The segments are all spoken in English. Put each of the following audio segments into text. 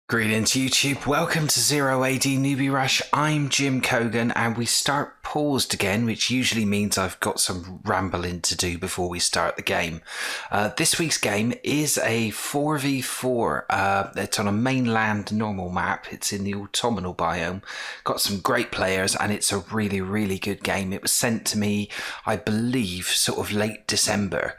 Greetings YouTube, welcome to Zero AD Newbie Rush. I'm Jim Cogan and we start paused again, which usually means I've got some rambling to do before we start the game. This week's game is a 4v4. It's on a mainland normal map. It's in the autumnal biome. Got some great players and it's a really good game. It was sent to me, I believe, sort of late December.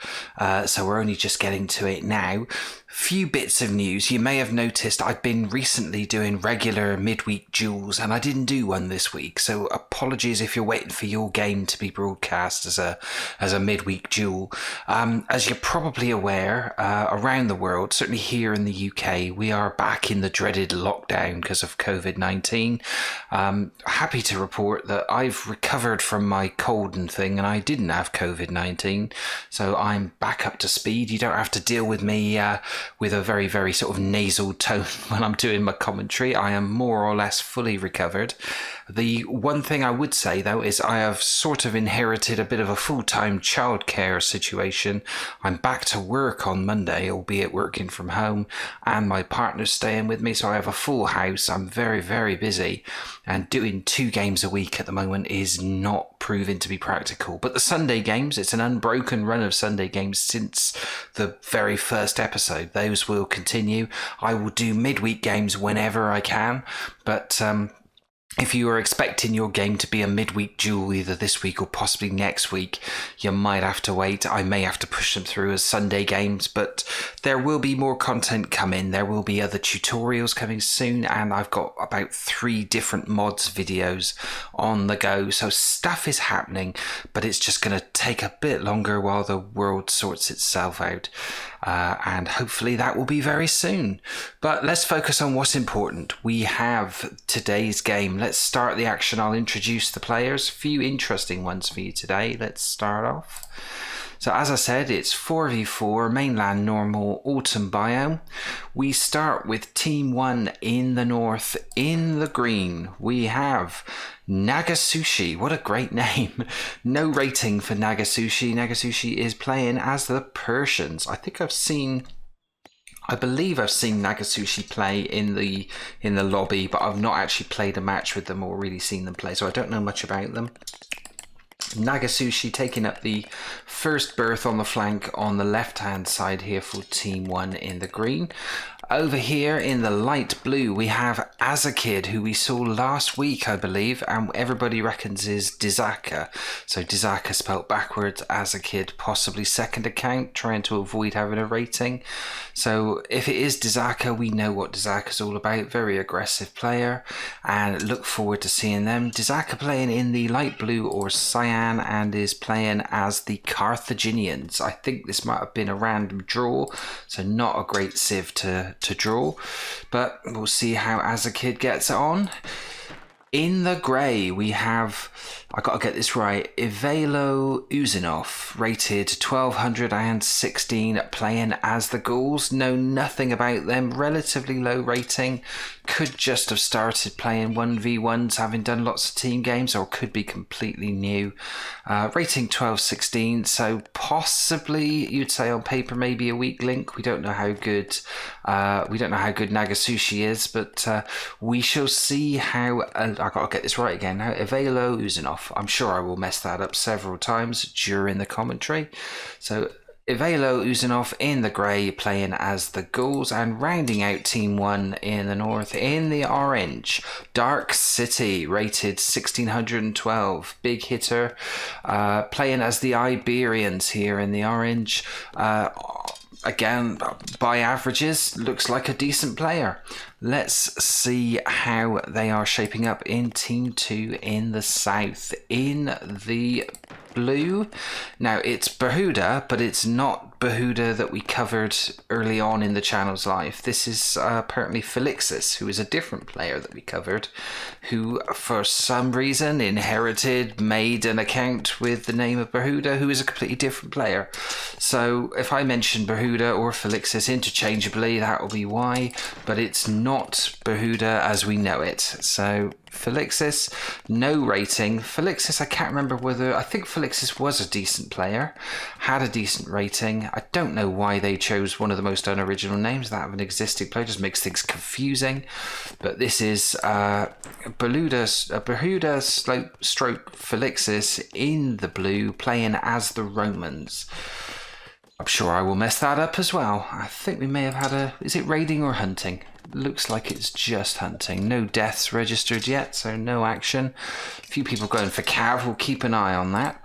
So we're only just getting to it now. Few bits of news. You may have noticed I've been recently doing regular midweek duels and I didn't do one this week, so apologies if you're waiting for your game to be broadcast as a midweek duel. As you're probably aware, around the world, certainly here in the UK, we are back in the dreaded lockdown because of COVID-19. Happy to report that I've recovered from my cold and thing and I didn't have COVID-19, so I'm back up to speed. You don't have to deal with me with a very sort of nasal tone when I'm doing my commentary. I am more or less fully recovered. The one thing I would say though is I have sort of inherited a bit of a full-time childcare situation. I'm back to work on Monday, albeit working from home, and my partner's staying with me, so I have a full house. I'm very busy, and doing 2 games a week at the moment is not proving to be practical. But the Sunday games, it's an unbroken run of Sunday games since the very first episode. Those will continue. I will do midweek games whenever I can, but if you are expecting your game to be a midweek duel either this week or possibly next week, you might have to wait. I may have to push them through as Sunday games, but there will be more content coming. There will be other tutorials coming soon, and I've got about 3 different mods videos on the go. So stuff is happening, but it's just going to take a bit longer while the world sorts itself out. And hopefully that will be very soon. But let's focus on what's important. We have today's game. Let's start the action. I'll introduce the players. A few interesting ones for you today. Let's start off. So as I said, it's 4v4, mainland normal, autumn biome. We start with team 1 in the north. In the green, we have Nagasushi. What a great name. No rating for Nagasushi. Nagasushi is playing as the Persians. I believe I've seen Nagasushi play in the lobby, but I've not actually played a match with them or really seen them play, so I don't know much about them. Nagasushi taking up the first berth on the flank on the left hand side here for team 1 in the green. Over here in the light blue we have Azakid, who we saw last week I believe, and everybody reckons is Dizaka. So Dizaka spelt backwards, Azakid possibly second account, trying to avoid having a rating. So if it is Dizaka, we know what Dizaka's all about. Very aggressive player, and look forward to seeing them. Dizaka playing in the light blue or cyan and is playing as the Carthaginians. I think this might have been a random draw, so not a great civ to draw, but we'll see how Azakid gets on. In the grey we have, I gotta get this right, Ivalo Uzinov, rated 1216, playing as the Ghouls. Know nothing about them, relatively low rating, could just have started playing 1v1s having done lots of team games, or could be completely new. Rating 1216, so possibly you'd say on paper maybe a weak link. We don't know how good Nagasushi is, but we shall see how. I gotta get this right again now. Ivalo Uzinov. I'm sure I will mess that up several times during the commentary. So Ivalo Uzinov in the grey playing as the Ghouls, and rounding out team 1 in the north in the orange, Dark City, rated 1612, big hitter, playing as the Iberians here in the orange. Again, by averages, looks like a decent player. Let's see how they are shaping up in team 2 in the south. In the blue, now it's Behuda, but it's not Behuda that we covered early on in the channel's life. This is apparently Felixis, who is a different player that we covered, who for some reason made an account with the name of Behuda, who is a completely different player. So if I mention Behuda or Felixis interchangeably, that will be why, but it's not Behuda as we know it. So Felixis, no rating. Felixis, I can't remember whether, I think Felixis was a decent player, had a decent rating. I don't know why they chose one of the most unoriginal names, that of an existing player. Just makes things confusing. But this is Behuda stroke Felixis in the blue, playing as the Romans. I'm sure I will mess that up as well. I think we may have had is it raiding or hunting? Looks like it's just hunting. No deaths registered yet, so no action. A few people going for cav. We'll keep an eye on that.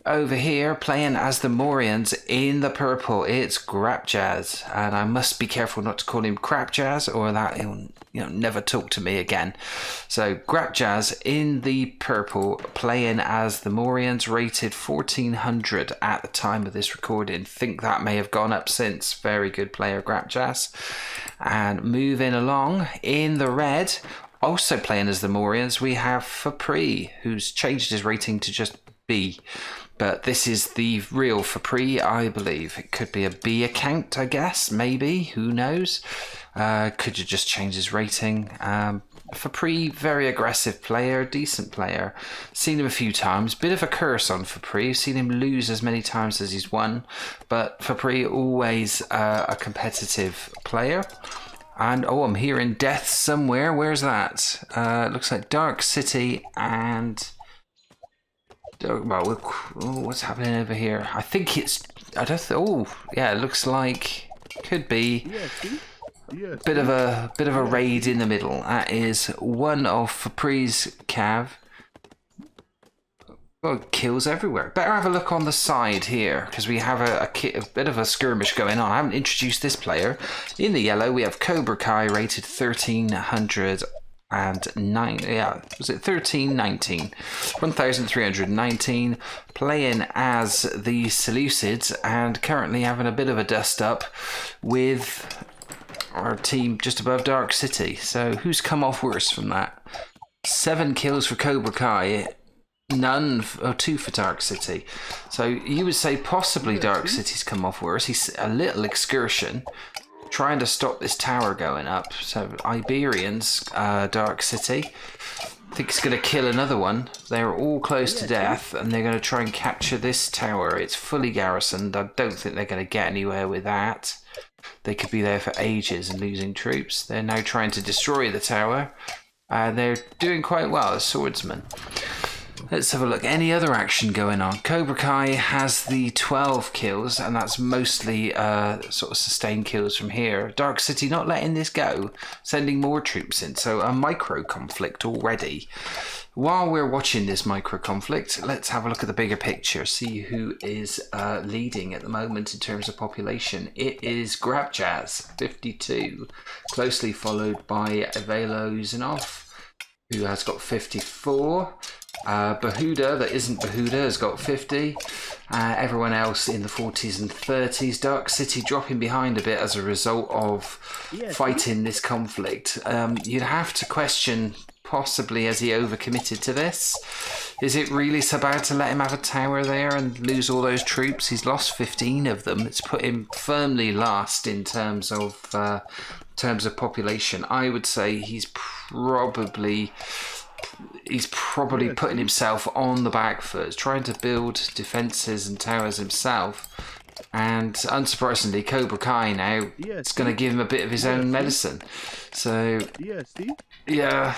Over here, playing as the Morians in the purple, it's Grapjazz, and I must be careful not to call him Crapjazz, or that he'll never talk to me again. So Grapjazz in the purple, playing as the Morians, rated 1400 at the time of this recording. Think that may have gone up since. Very good player, Grapjazz. And moving along in the red, also playing as the Morians, we have Fapri, who's changed his rating to just B. But this is the real Fapri, I believe. It could be a B account, I guess. Maybe. Who knows? Could you just change his rating? Fapri, very aggressive player, decent player. Seen him a few times. Bit of a curse on Fapri. Seen him lose as many times as he's won. But Fapri, always a competitive player. And, I'm hearing death somewhere. Where's that? It looks like Dark City and... Well, what's happening over here? I think it's... it looks like... Could be... Bit of a raid in the middle. That is one of Fapri's cav. Well, kills everywhere. Better have a look on the side here, because we have a bit of a skirmish going on. I haven't introduced this player. In the yellow, we have Cobra Kai, rated 1309. Was it 1319? 1319, playing as the Seleucids, and currently having a bit of a dust up with our team just above Dark City. So who's come off worse from that? 7 kills for Cobra Kai, 2 for Dark City. So you would say possibly Dark City's come off worse. He's a little excursion trying to stop this tower going up. So Iberians, Dark City, I think it's going to kill another one. They're all close to death, and they're going to try and capture this tower. It's fully garrisoned. I don't think they're going to get anywhere with that. They could be there for ages and losing troops. They're now trying to destroy the tower, and they're doing quite well as swordsmen. Let's have a look. Any other action going on? Cobra Kai has the 12 kills, and that's mostly sort of sustained kills from here. Dark City not letting this go, sending more troops in. So a micro conflict already. While we're watching this micro conflict, let's have a look at the bigger picture. See who is leading at the moment in terms of population. It is Grapjazz, 52, closely followed by Avelo Uzanov, who has got 54. Behuda, that isn't Behuda, has got 50. Everyone else in the 40s and 30s. Dark City dropping behind a bit as a result of fighting this conflict. You'd have to question, possibly, has he overcommitted to this? Is it really so bad to let him have a tower there and lose all those troops? He's lost 15 of them. It's put him firmly last in terms of population. I would say he's probably putting himself on the back foot, trying to build defences and towers himself. And unsurprisingly, Cobra Kai now, it's going to give him a bit of his own medicine. So, yeah,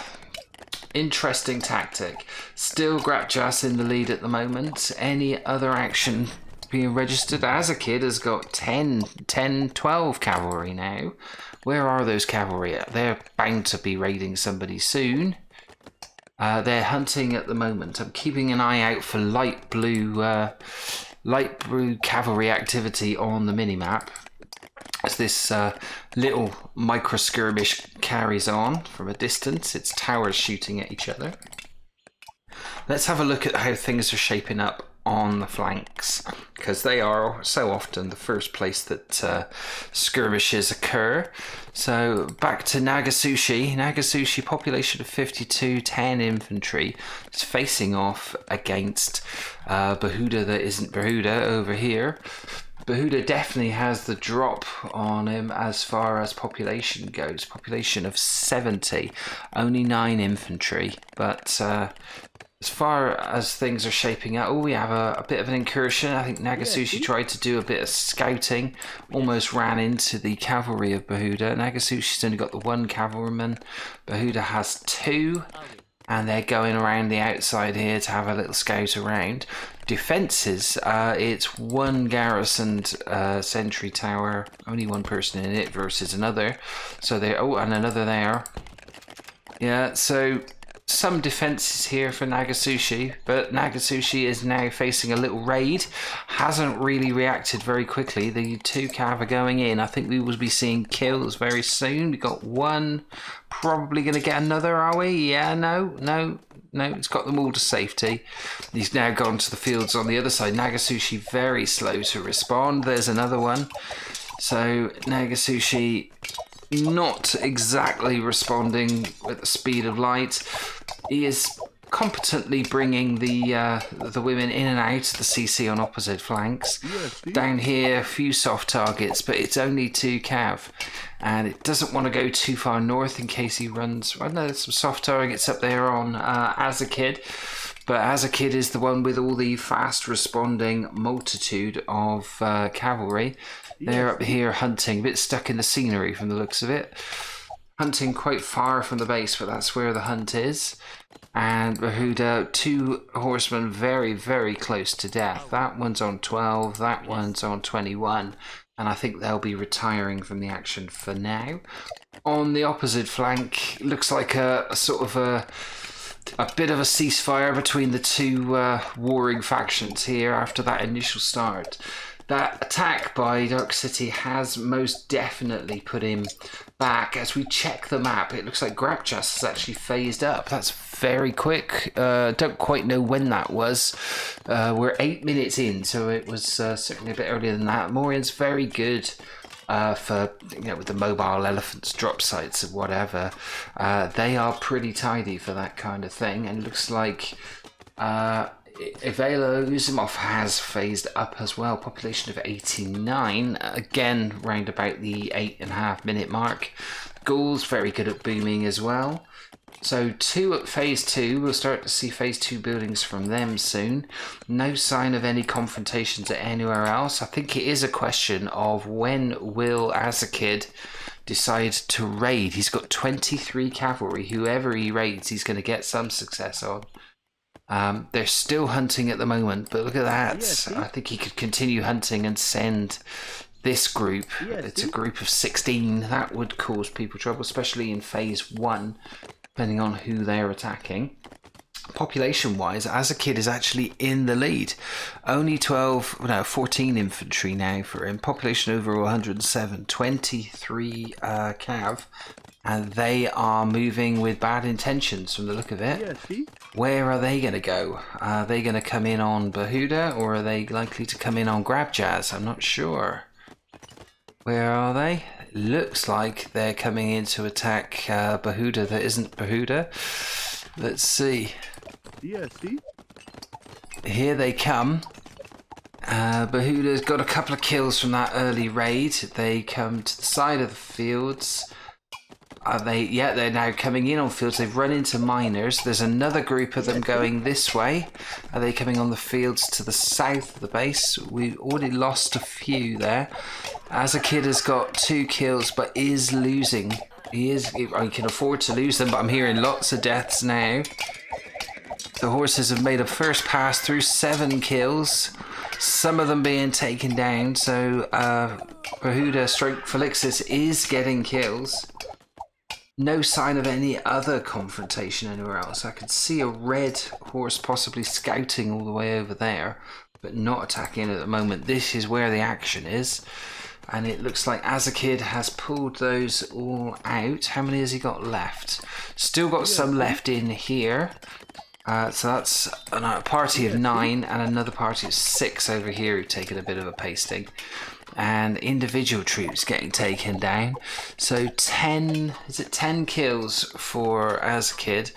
interesting tactic. Still Grapjazz in the lead at the moment. Any other action being registered? As a kid has got 12 cavalry now. Where are those cavalry? They're bound to be raiding somebody soon. They're hunting at the moment. I'm keeping an eye out for light blue cavalry activity on the minimap as this little micro skirmish carries on from a distance. It's towers shooting at each other. Let's have a look at how things are shaping up on the flanks, because they are so often the first place that skirmishes occur. So back to Nagasushi, population of 52, 10 infantry. It's facing off against Behuda that isn't Behuda over here. Behuda definitely has the drop on him as far as population goes. Population of 70, only 9 infantry, but As far as things are shaping up, we have a bit of an incursion. I think Nagasushi tried to do a bit of scouting, almost ran into the cavalry of Bahuda. Nagasushi's only got the one cavalryman. Bahuda has two, and they're going around the outside here to have a little scout around. Defences, it's one garrisoned sentry tower, only one person in it versus another. So they're, oh, and another there. Yeah, so some defences here for Nagasushi, but Nagasushi is now facing a little raid. Hasn't really reacted very quickly. The two cav are going in. I think we will be seeing kills very soon. We got one. Probably going to get another, are we? Yeah, no. It's got them all to safety. He's now gone to the fields on the other side. Nagasushi very slow to respond. There's another one. So Nagasushi not exactly responding with the speed of light. He is competently bringing the women in and out of the CC on opposite flanks. Down here, a few soft targets, but it's only two cav, and it doesn't want to go too far north in case he runs. I know there's some soft targets up there on Azakid, but Azakid is the one with all the fast responding multitude of cavalry. They're up here hunting, a bit stuck in the scenery from the looks of it. Hunting quite far from the base, but that's where the hunt is. And Bahuda, two horsemen very, very close to death. That one's on 12, that one's on 21. And I think they'll be retiring from the action for now. On the opposite flank, looks like a sort of a bit of a ceasefire between the two warring factions here after that initial start. That attack by Dark City has most definitely put him back. As we check the map, it looks like Grabchas has actually phased up. That's very quick. Don't quite know when that was. We're 8 minutes in, so it was certainly a bit earlier than that. Morian's very good for, with the mobile elephants, drop sites and whatever. They are pretty tidy for that kind of thing, and it looks like Ivela Uzumov has phased up as well. Population of 89, again round about the 8.5 minute mark. Ghouls very good at booming as well. So two at phase 2, we'll start to see phase 2 buildings from them soon. No sign of any confrontations at anywhere else. I think it is a question of when will Azakid decide to raid. He's got 23 cavalry. Whoever he raids, he's going to get some success on. They're still hunting at the moment, but look at that. I think he could continue hunting and send this group. It's a group of 16. That would cause people trouble, especially in phase 1, depending on who they're attacking. Population-wise, Azakid is actually in the lead. Only 14 infantry now for him. Population over 107, 23 cav. And they are moving with bad intentions from the look of it. Where are they going to go? Are they going to come in on Bahuda, or are they likely to come in on Grabjaz? I'm not sure. Where are they? Looks like they're coming in to attack Bahuda that isn't Bahuda. Let's see. Here they come. Bahuda's got a couple of kills from that early raid. They come to the side of the fields. They're now coming in on fields. They've run into miners. There's another group of them going this way. Are they coming on the fields to the south of the base? We already lost a few there. Azakid has got 2 kills, but is losing. He can afford to lose them, but I'm hearing lots of deaths now. The horses have made a first pass through 7 kills. Some of them being taken down. So Bahuda stroke Felixis is getting kills. No sign of any other confrontation anywhere else. I could see a red horse possibly scouting all the way over there, but not attacking at the moment. This is where the action is. And it looks like Azakid has pulled those all out. How many has he got left? Still got some left in here. So that's a party of 9 and another party of 6 over here who've taken a bit of a pasting. And individual troops getting taken down. So 10 kills for Azakid,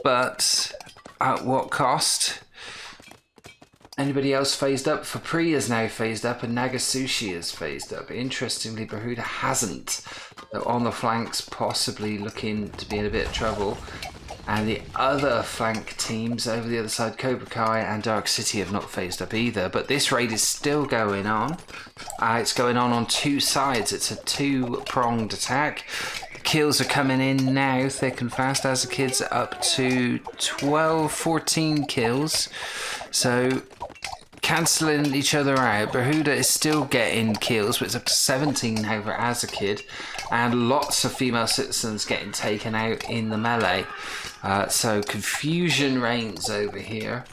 but at what cost? Anybody else phased up? Fapri is now phased up, and Nagasushi is phased up. Interestingly, Bahuda hasn't. On the flanks, possibly looking to be in a bit of trouble. And the other flank teams over the other side, Cobra Kai and Dark City, have not phased up either. But this raid is still going on. It's going on two sides. It's a two-pronged attack. Kills are coming in now, thick and fast. As the kids up to 12, 14 kills. So cancelling each other out. Berhuda is still getting kills, but it's up to 17 now for As a Kid. And lots of female citizens getting taken out in the melee. So confusion reigns over here.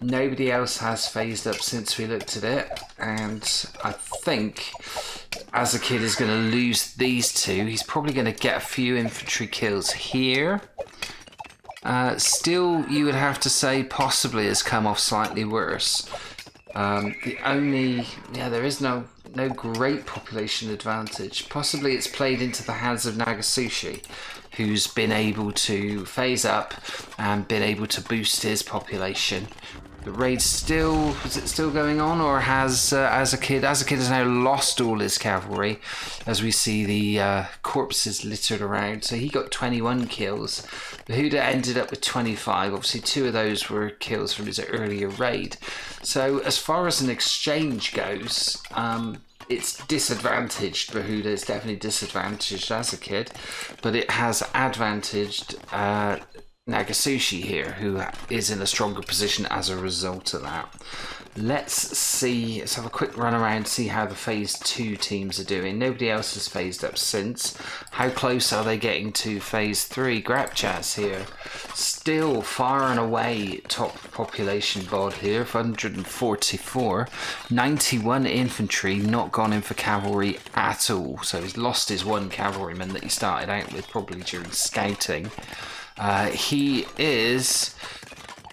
Nobody else has phased up since we looked at it. And I think As a Kid is going to lose these two. He's probably going to get a few infantry kills here. Still, you would have to say possibly has come off slightly worse. There is no great population advantage. Possibly it's played into the hands of Nagasushi, who's been able to phase up and been able to boost his population. The raid is it still going on, or has As a Kid has now lost all his cavalry, as we see the corpses littered around. So he got 21 kills. Huda ended up with 25. Obviously 2 of those were kills from his earlier raid. So as far as an exchange goes, it's disadvantaged. Berhuda is definitely disadvantaged As a Kid, but it has advantaged Nagasushi here, who is in a stronger position as a result of that. Let's have a quick run around, see how the phase 2 teams are doing. Nobody else has phased up since. How close are they getting to phase 3? Grapchats here, still far and away top population bod here, 144. 91 infantry, not gone in for cavalry at all. So he's lost his one cavalryman that he started out with, probably during scouting. He is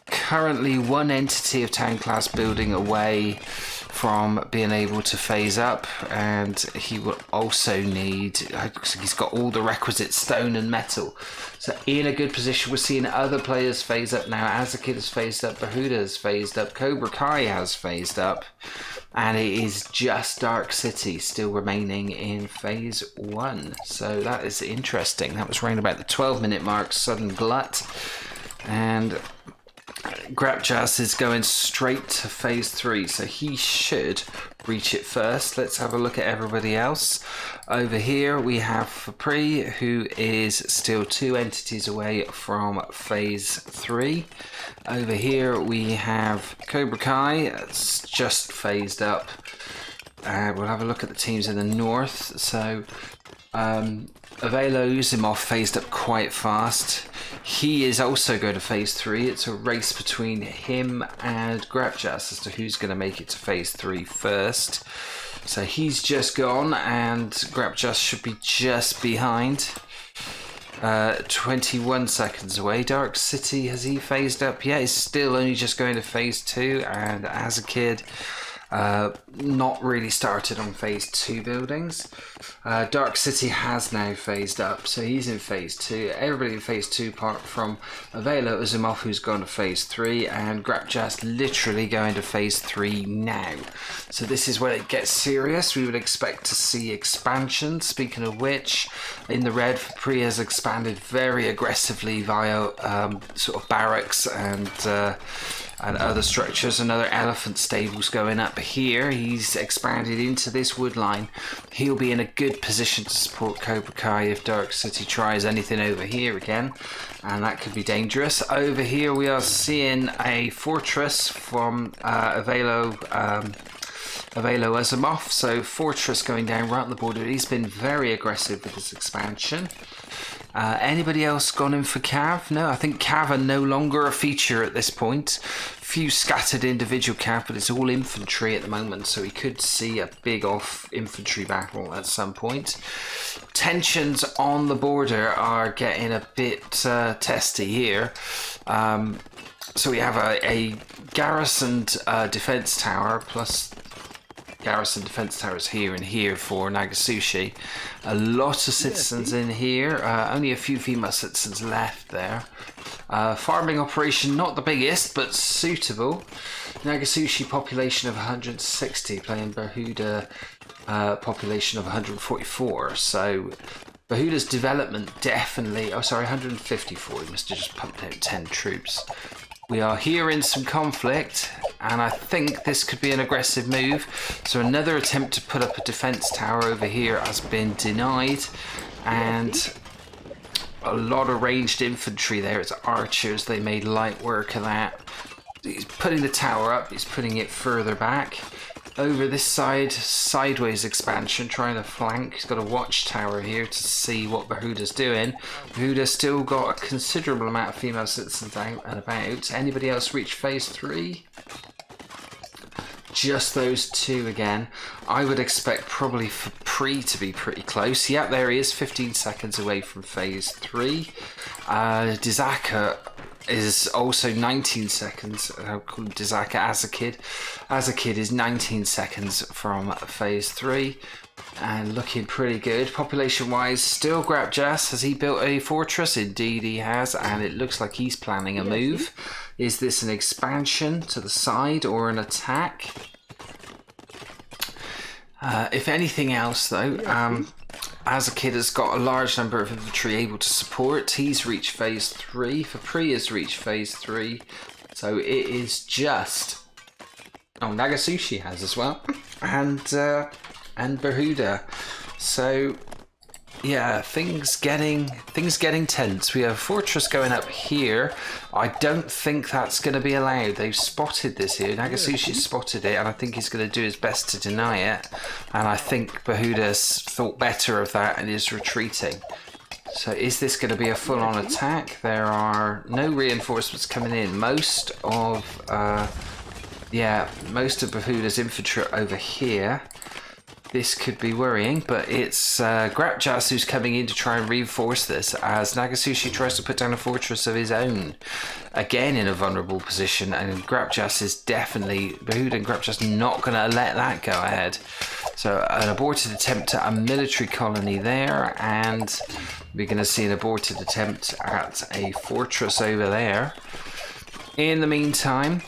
currently one entity of town class building away from being able to phase up, and he will also need, he's got all the requisite stone and metal, so in a good position. We're seeing other players phase up now. As a Kid has phased up, Berhuda has phased up, Cobra Kai has phased up, and it is just Dark City still remaining in phase 1. So that is interesting. That was around about the 12-minute mark, sudden glut, and Grapjas is going straight to phase 3, so he should reach it first. Let's have a look at everybody else. Over here we have Fapri, who is still 2 entities away from phase 3. Over here we have Cobra Kai, it's just phased up. We'll have a look at the teams in the north. So Avelo Uzimov phased up quite fast. He is also going to phase 3. It's a race between him and Grapjas as to who's going to make it to phase 3 first. So he's just gone, and Grapjas should be just behind. 21 seconds away. Dark City, has he phased up? Yeah, he's still only just going to phase 2, and As a Kid, not really started on phase 2 buildings. Dark City has now phased up, so he's in phase 2. Everybody in phase 2 apart from Avelo Uzimov, who's gone to phase 3, and Grapjas literally going to phase 3 now. So this is where it gets serious. We would expect to see expansion. Speaking of which, in the red, Fapri has expanded very aggressively via sort of barracks and other structures. Another elephant stables going up here. He's expanded into this wood line. He'll be in a good position to support Cobra Kai if Dark City tries anything over here again, and that could be dangerous. Over here we are seeing a fortress from Avelo Azimov. So fortress going down right on the border. He's been very aggressive with his expansion. Anybody else gone in for Cav? No, I think Cav are no longer a feature at this point. Few scattered individual Cav, but it's all infantry at the moment, so we could see a big off infantry battle at some point. Tensions on the border are getting a bit testy here. So we have a garrisoned defense tower plus garrison defense towers here and here for Nagasushi. A lot of citizens in here, only a few female citizens left there. Farming operation, not the biggest, but suitable. Nagasushi population of 160, playing Berhuda population of 144. So Bahuda's development definitely... Oh, sorry, 154. He must have just pumped out 10 troops. We are here in some conflict, and I think this could be an aggressive move. So another attempt to put up a defense tower over here has been denied, and a lot of ranged infantry there. It's archers. They made light work of that. He's putting the tower up. He's putting it further back. Over this side, sideways expansion, trying to flank. He's got a watchtower here to see what Bahuda's doing. Bahuda's still got a considerable amount of female citizens out and about. Anybody else reach phase 3? Just those two again. I would expect probably for Pre to be pretty close. Yep, there he is, 15 seconds away from phase 3. Dizaka is also 19 seconds. I'll call him Dizaka Azakid. Azakid is 19 seconds from phase 3 and looking pretty good. Population wise, still Grabjas. Has he built a fortress? Indeed he has, and it looks like he's planning a move. Is this an expansion to the side or an attack? If anything else though, Azakid has got a large number of infantry able to support. He's reached phase 3. Fapri has reached phase 3. So it is just... Oh, Nagasushi has as well. And Bahuda. So yeah, things getting tense. We have a fortress going up here. I don't think that's going to be allowed. They've spotted this here. Nagasushi spotted it, and I think he's going to do his best to deny it. And I think Bahuda's thought better of that and is retreating. So is this going to be a full-on attack? There are no reinforcements coming in. Most of Bahuda's infantry are over here. This could be worrying, but it's Grabjas who's coming in to try and reinforce this as Nagasushi tries to put down a fortress of his own. Again in a vulnerable position, and Grabjas is definitely... Bahuda and Grabjas not going to let that go ahead. So an aborted attempt at a military colony there, and we're going to see an aborted attempt at a fortress over there. In the meantime,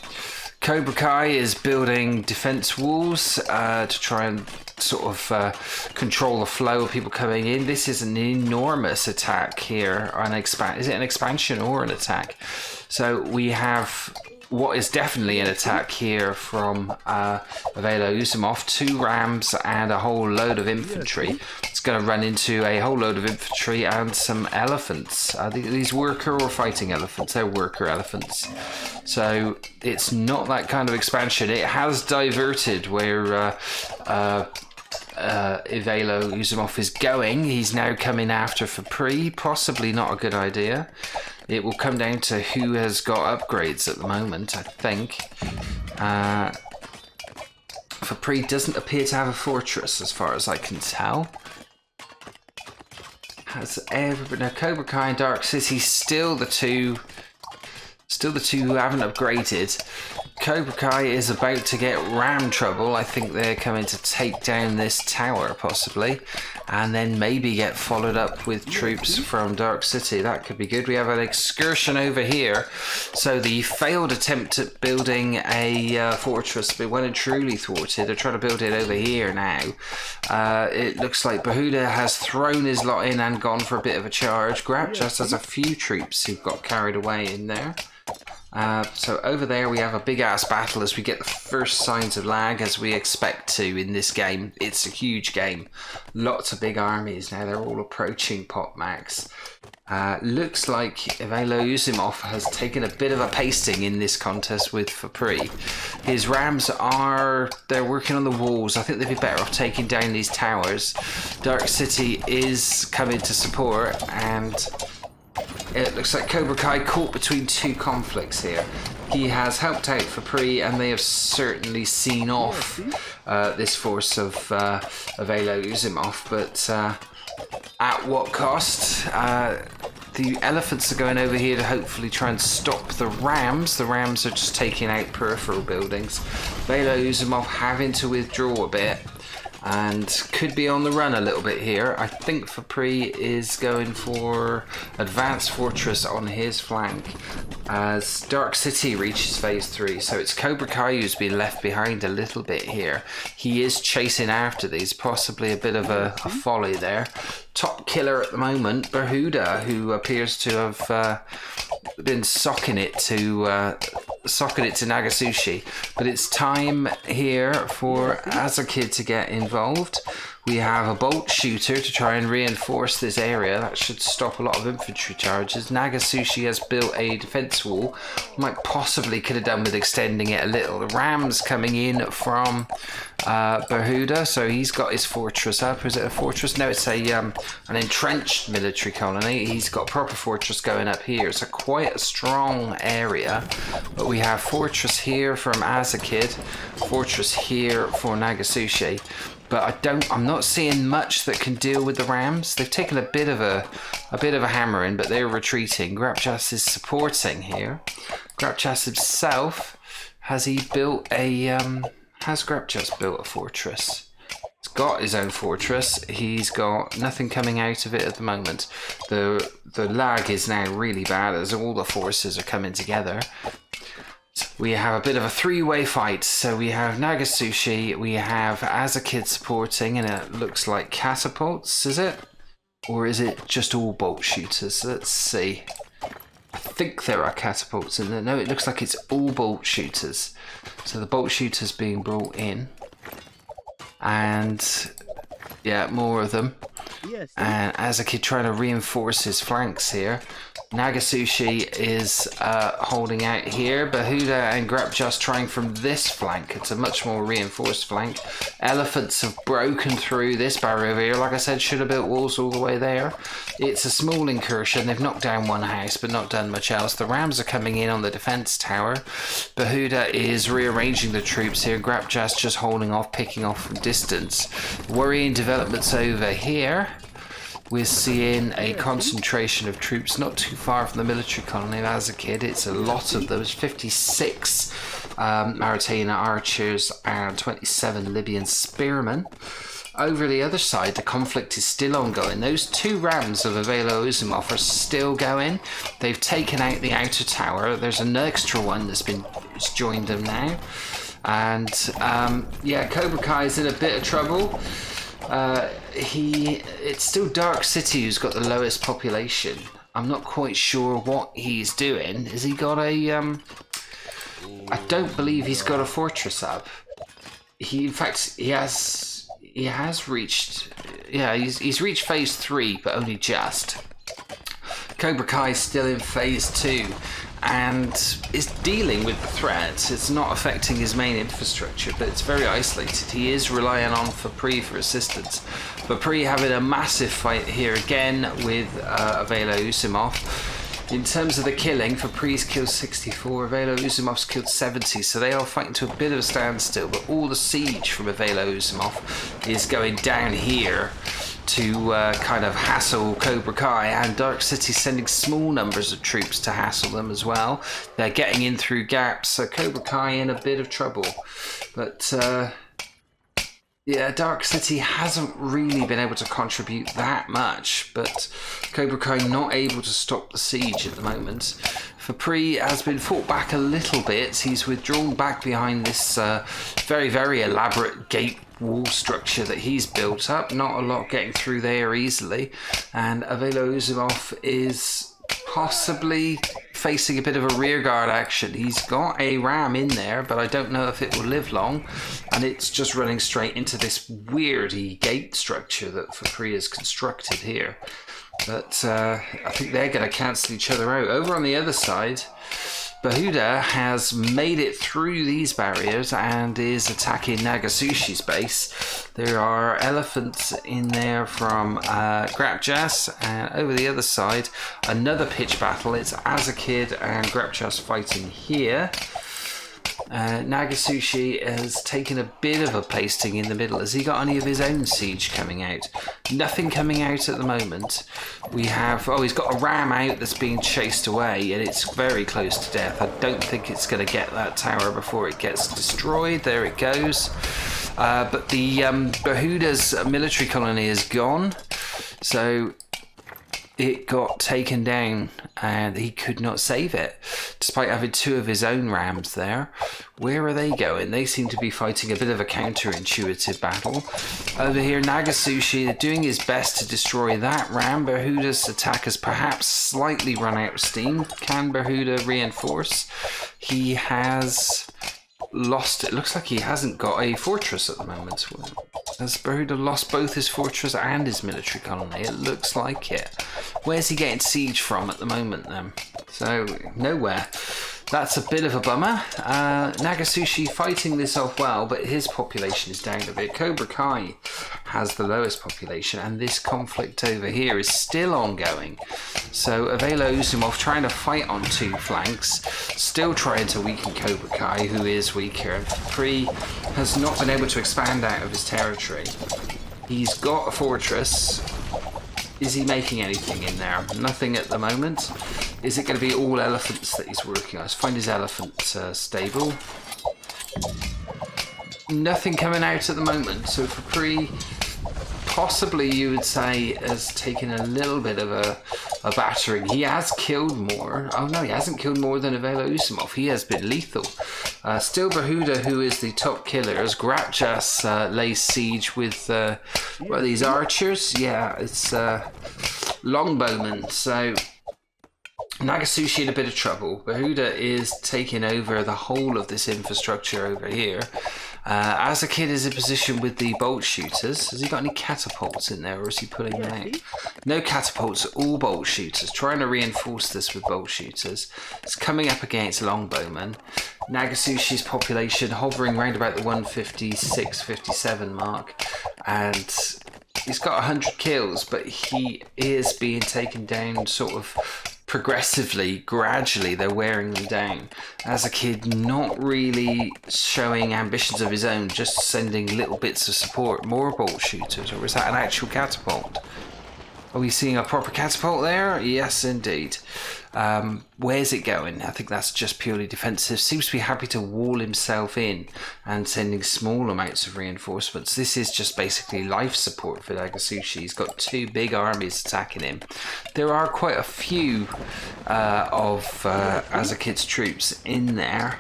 Cobra Kai is building defense walls to try and sort of control the flow of people coming in. This is an enormous attack here. Is it an expansion or an attack? So we have what is definitely an attack here from Avelo Uzumov. 2 rams and a whole load of infantry. It's going to run into a whole load of infantry and some elephants. Are these worker or fighting elephants? They're worker elephants. So it's not that kind of expansion. It has diverted where Ivelo Uzumov is going. He's now coming after Fapri. Possibly not a good idea. It will come down to who has got upgrades at the moment, I think. Fapri doesn't appear to have a fortress as far as I can tell. Has everybody... Now Cobra Kai and Dark City still the two who haven't upgraded. Cobra Kai is about to get ram trouble. I think they're coming to take down this tower, possibly, and then maybe get followed up with troops from Dark City. That could be good. We have an excursion over here. So the failed attempt at building a fortress has been well and truly thwarted. They're trying to build it over here now. It looks like Bahuda has thrown his lot in and gone for a bit of a charge. Grabjas has a few troops who've got carried away in there. So over there we have a big ass battle as we get the first signs of lag, as we expect to in this game. It's a huge game. Lots of big armies now. They're all approaching pop max. Looks like Ivelo Uzumov has taken a bit of a pasting in this contest with Fapri. His rams they're working on the walls. I think they'd be better off taking down these towers. Dark City is coming to support, and it looks like Cobra Kai caught between two conflicts here. He has helped out Fapri, and they have certainly seen off this force of Ivelo Uzumov, but at what cost? The elephants are going over here to hopefully try and stop the rams. The rams are just taking out peripheral buildings. Ivelo Uzumov having to withdraw a bit. and could be on the run a little bit here. I think Fapri is going for Advanced Fortress on his flank as Dark City reaches phase 3. So it's Cobra Kai who's been left behind a little bit here. He is chasing after these, possibly a bit of a folly there. Top killer at the moment, Berhuda, who appears to have been socking it to Nagasushi, but it's time here for Azakid to get involved. We have a bolt shooter to try and reinforce this area. That should stop a lot of infantry charges. Nagasushi has built a defense wall. Might possibly could have done with extending it a little. The Ram's coming in from Berhuda, so he's got his fortress up. Is it a fortress? No, it's a an entrenched military colony. He's got a proper fortress going up here. It's quite a strong area, but we have fortress here from Azakid, fortress here for Nagasushi. But I'm not seeing much that can deal with the Rams. They've taken a bit of a hammering, but they're retreating. Grapjas is supporting here. Grapjas himself, has Grapjas built a fortress? He's got his own fortress. He's got nothing coming out of it at the moment. The lag is now really bad as all the forces are coming together. We have a bit of a three-way fight. So we have Nagasushi, we have Azakid supporting, and it looks like catapults, is it? Or is it just all bolt shooters? Let's see. I think there are catapults in there. No, it looks like it's all bolt shooters. So the bolt shooters being brought in. And yeah, more of them. Yes. And Azakid trying to reinforce his flanks here. Nagasushi is holding out here. Berhuda and Grapjas trying from this flank. It's a much more reinforced flank. Elephants have broken through this barrier over here. Like I said, should have built walls all the way there. It's a small incursion. They've knocked down one house, but not done much else. The Rams are coming in on the defense tower. Berhuda is rearranging the troops here. Grapjas just holding off, picking off from distance. Worrying developments over here. We're seeing a concentration of troops not too far from the military colony of Azakid. It's a lot of them. There's 56 Mauritanian archers and 27 Libyan spearmen. Over the other side, the conflict is still ongoing. Those two Rams of Avelo Uzumov are still going. They've taken out the outer tower. There's an extra one that's joined them now. And yeah, Cobra Kai is in a bit of trouble. It's still Dark City who's got the lowest population. I'm not quite sure what he's doing. Has he got a I don't believe he's got a fortress up. In fact he has reached, yeah, he's reached phase 3, but only just. Cobra Kai is still in phase 2 and is dealing with the threats. It's not affecting his main infrastructure, but it's very isolated. He is relying on Fapri for assistance. Fapri having a massive fight here again with Avelo Uzumov. In terms of the killing, Fapri's killed 64, Avelo Uzumov's killed 70, so they are fighting to a bit of a standstill, but all the siege from Avelo Uzumov is going down here to kind of hassle Cobra Kai, and Dark City sending small numbers of troops to hassle them as well. They're getting in through gaps, so Cobra Kai in a bit of trouble. But yeah, Dark City hasn't really been able to contribute that much, but Cobra Kai not able to stop the siege at the moment. Fapri has been fought back a little bit. He's withdrawn back behind this very, very elaborate gate wall structure that he's built up. Not a lot getting through there easily. And Avelo Uzumov is possibly facing a bit of a rearguard action. He's got a ram in there, but I don't know if it will live long. And it's just running straight into this weirdy gate structure that Fapri has constructed here. But I think they're going to cancel each other out. Over on the other side, Berhuda has made it through these barriers and is attacking Nagasushi's base. There are elephants in there from Grapjas, and over the other side, another pitch battle. It's Azakid and Grapjas fighting here. Nagasushi has taken a bit of a pasting in the middle. Has he got any of his own siege coming out? Nothing coming out at the moment. We have, he's got a ram out that's being chased away, and it's very close to death. I don't think it's going to get that tower before it gets destroyed. There it goes. But the Behuda's military colony is gone, so it got taken down and he could not save it, despite having 2 of his own rams there. Where are they going? They seem to be fighting a bit of a counterintuitive battle. Over here, Nagasushi doing his best to destroy that ram. Behuda's attack has perhaps slightly run out of steam. Can Behuda reinforce? He has lost. It looks like he hasn't got a fortress at the moment. Has Behuda lost both his fortress and his military colony? It looks like it. Where's he getting siege from at the moment then? So, nowhere. That's a bit of a bummer. Nagasushi fighting this off well, but his population is down a bit. Cobra Kai has the lowest population, and this conflict over here is still ongoing. So Avela Uzumov trying to fight on 2 flanks, still trying to weaken Cobra Kai, who is weaker. And Free has not been able to expand out of his territory. He's got a fortress. Is he making anything in there? Nothing at the moment. Is it going to be all elephants that he's working on? Let's find his elephant stable. Nothing coming out at the moment. So for Pre, possibly you would say, has taken a little bit of a battering. He has killed more. Oh no, he hasn't killed more than Avela Usumov. He has been lethal. Still Behuda, who is the top killer, as Grapjas lays siege with what are these, archers? Yeah, it's longbowmen. So Nagasushi in a bit of trouble. Behuda is taking over the whole of this infrastructure over here. Azakid is in position with the bolt shooters. Has he got any catapults in there, or is he pulling them out? No catapults, all bolt shooters. Trying to reinforce this with bolt shooters. It's coming up against longbowmen. Nagasushi's population hovering around about the 156, 57 mark, and he's got 100 kills, but he is being taken down sort of progressively, gradually. They're wearing them down. As a kid, not really showing ambitions of his own, just sending little bits of support. More bolt shooters, or is that an actual catapult? Are we seeing a proper catapult there? Yes, indeed. Where's it going? I think that's just purely defensive. Seems to be happy to wall himself in and sending small amounts of reinforcements. This is just basically life support for Nagasushi. He's got 2 big armies attacking him. There are quite a few of Azakid's troops in there.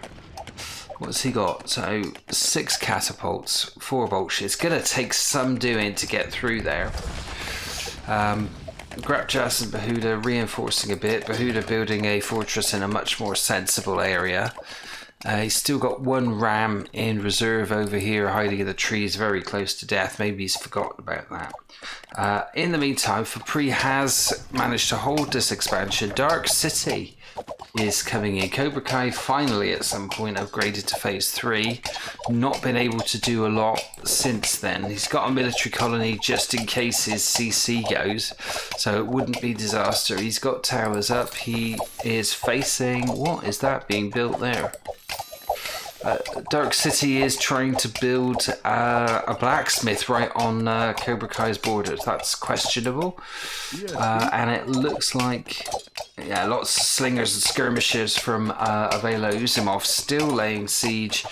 What's he got? So 6 catapults, 4 bolt shooters. It's going to take some doing to get through there. Grapjas and Behuda reinforcing a bit. Behuda building a fortress in a much more sensible area. He's still got 1 ram in reserve over here, hiding in the trees, very close to death. Maybe he's forgotten about that. In the meantime, Fapri has managed to hold this expansion. Dark City is coming in. Cobra Kai finally at some point upgraded to phase 3. Not been able to do a lot since then. He's got a military colony just in case his CC goes, so it wouldn't be disaster. He's got towers up. He is facing, what is that being built there? Dark City is trying to build a blacksmith right on Cobra Kai's borders. That's questionable. And it looks like, yeah, lots of slingers and skirmishers from Avela Uzumov still laying siege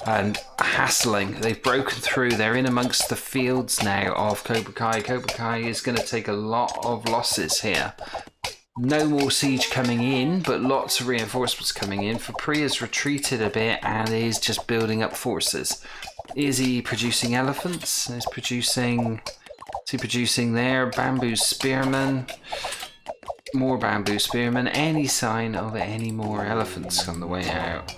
and hassling. They've broken through. They're in amongst the fields now of Cobra Kai. Cobra Kai is going to take a lot of losses here. No more siege coming in, but lots of reinforcements coming in. Fapri has retreated a bit and is just building up forces. Is he producing elephants? Is he producing there? Bamboo spearmen. More bamboo spearmen. Any sign of any more elephants on the way out?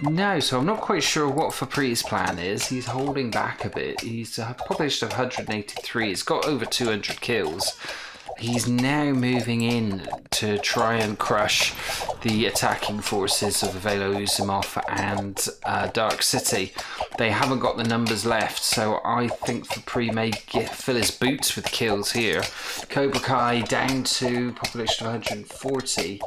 No, so I'm not quite sure what Fapri's plan is. He's holding back a bit. He's a population of 183. He's got over 200 kills. He's now moving in to try and crush the attacking forces of Avela Uzumov and Dark City. They haven't got the numbers left, so I think Fapri may fill his boots with kills here. Cobra Kai down to population of 140,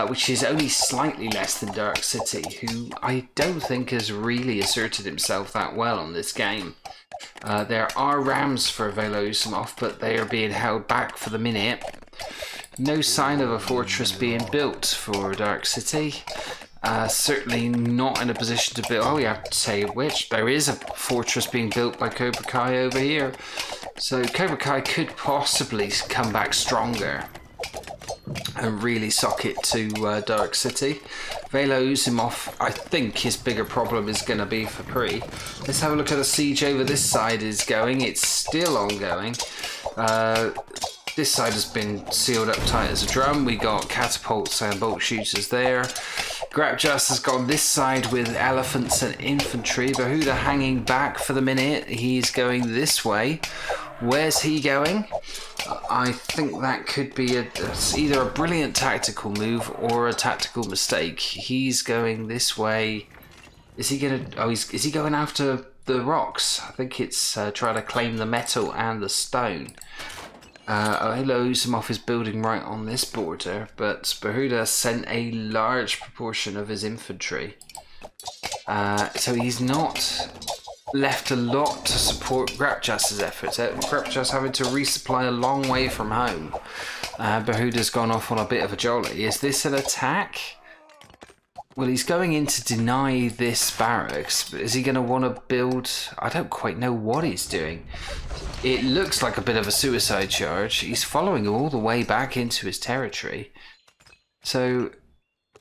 which is only slightly less than Dark City, who I don't think has really asserted himself that well on this game. There are rams for Avela Uzumov, but they are being held back for the minute. No sign of a fortress being built for Dark City. Certainly not in a position to build. Oh, we have to say which. There is a fortress being built by Cobra Kai over here. So Cobra Kai could possibly come back stronger and really sock it to Dark City. Velo Uzumov, I think his bigger problem is going to be for Pri. Let's have a look at the siege over this side is going. It's still ongoing. This side has been sealed up tight as a drum. We got catapults and bolt shooters there. Grapjas has gone this side with elephants and infantry. Behuda hanging back for the minute. He's going this way. Where's he going? I think that could be either a brilliant tactical move or a tactical mistake. He's going this way. Is he gonna? Oh, is he going after the rocks? I think it's trying to claim the metal and the stone. Hello, Uzumov is building right on this border, but Behuda sent a large proportion of his infantry. So he's not left a lot to support Grapjas' efforts. Grapjas having to resupply a long way from home. Behuda's gone off on a bit of a jolly. Is this an attack? Well, he's going in to deny this barracks, but is he going to want to build? I don't quite know what he's doing. It looks like a bit of a suicide charge. He's following him all the way back into his territory. So,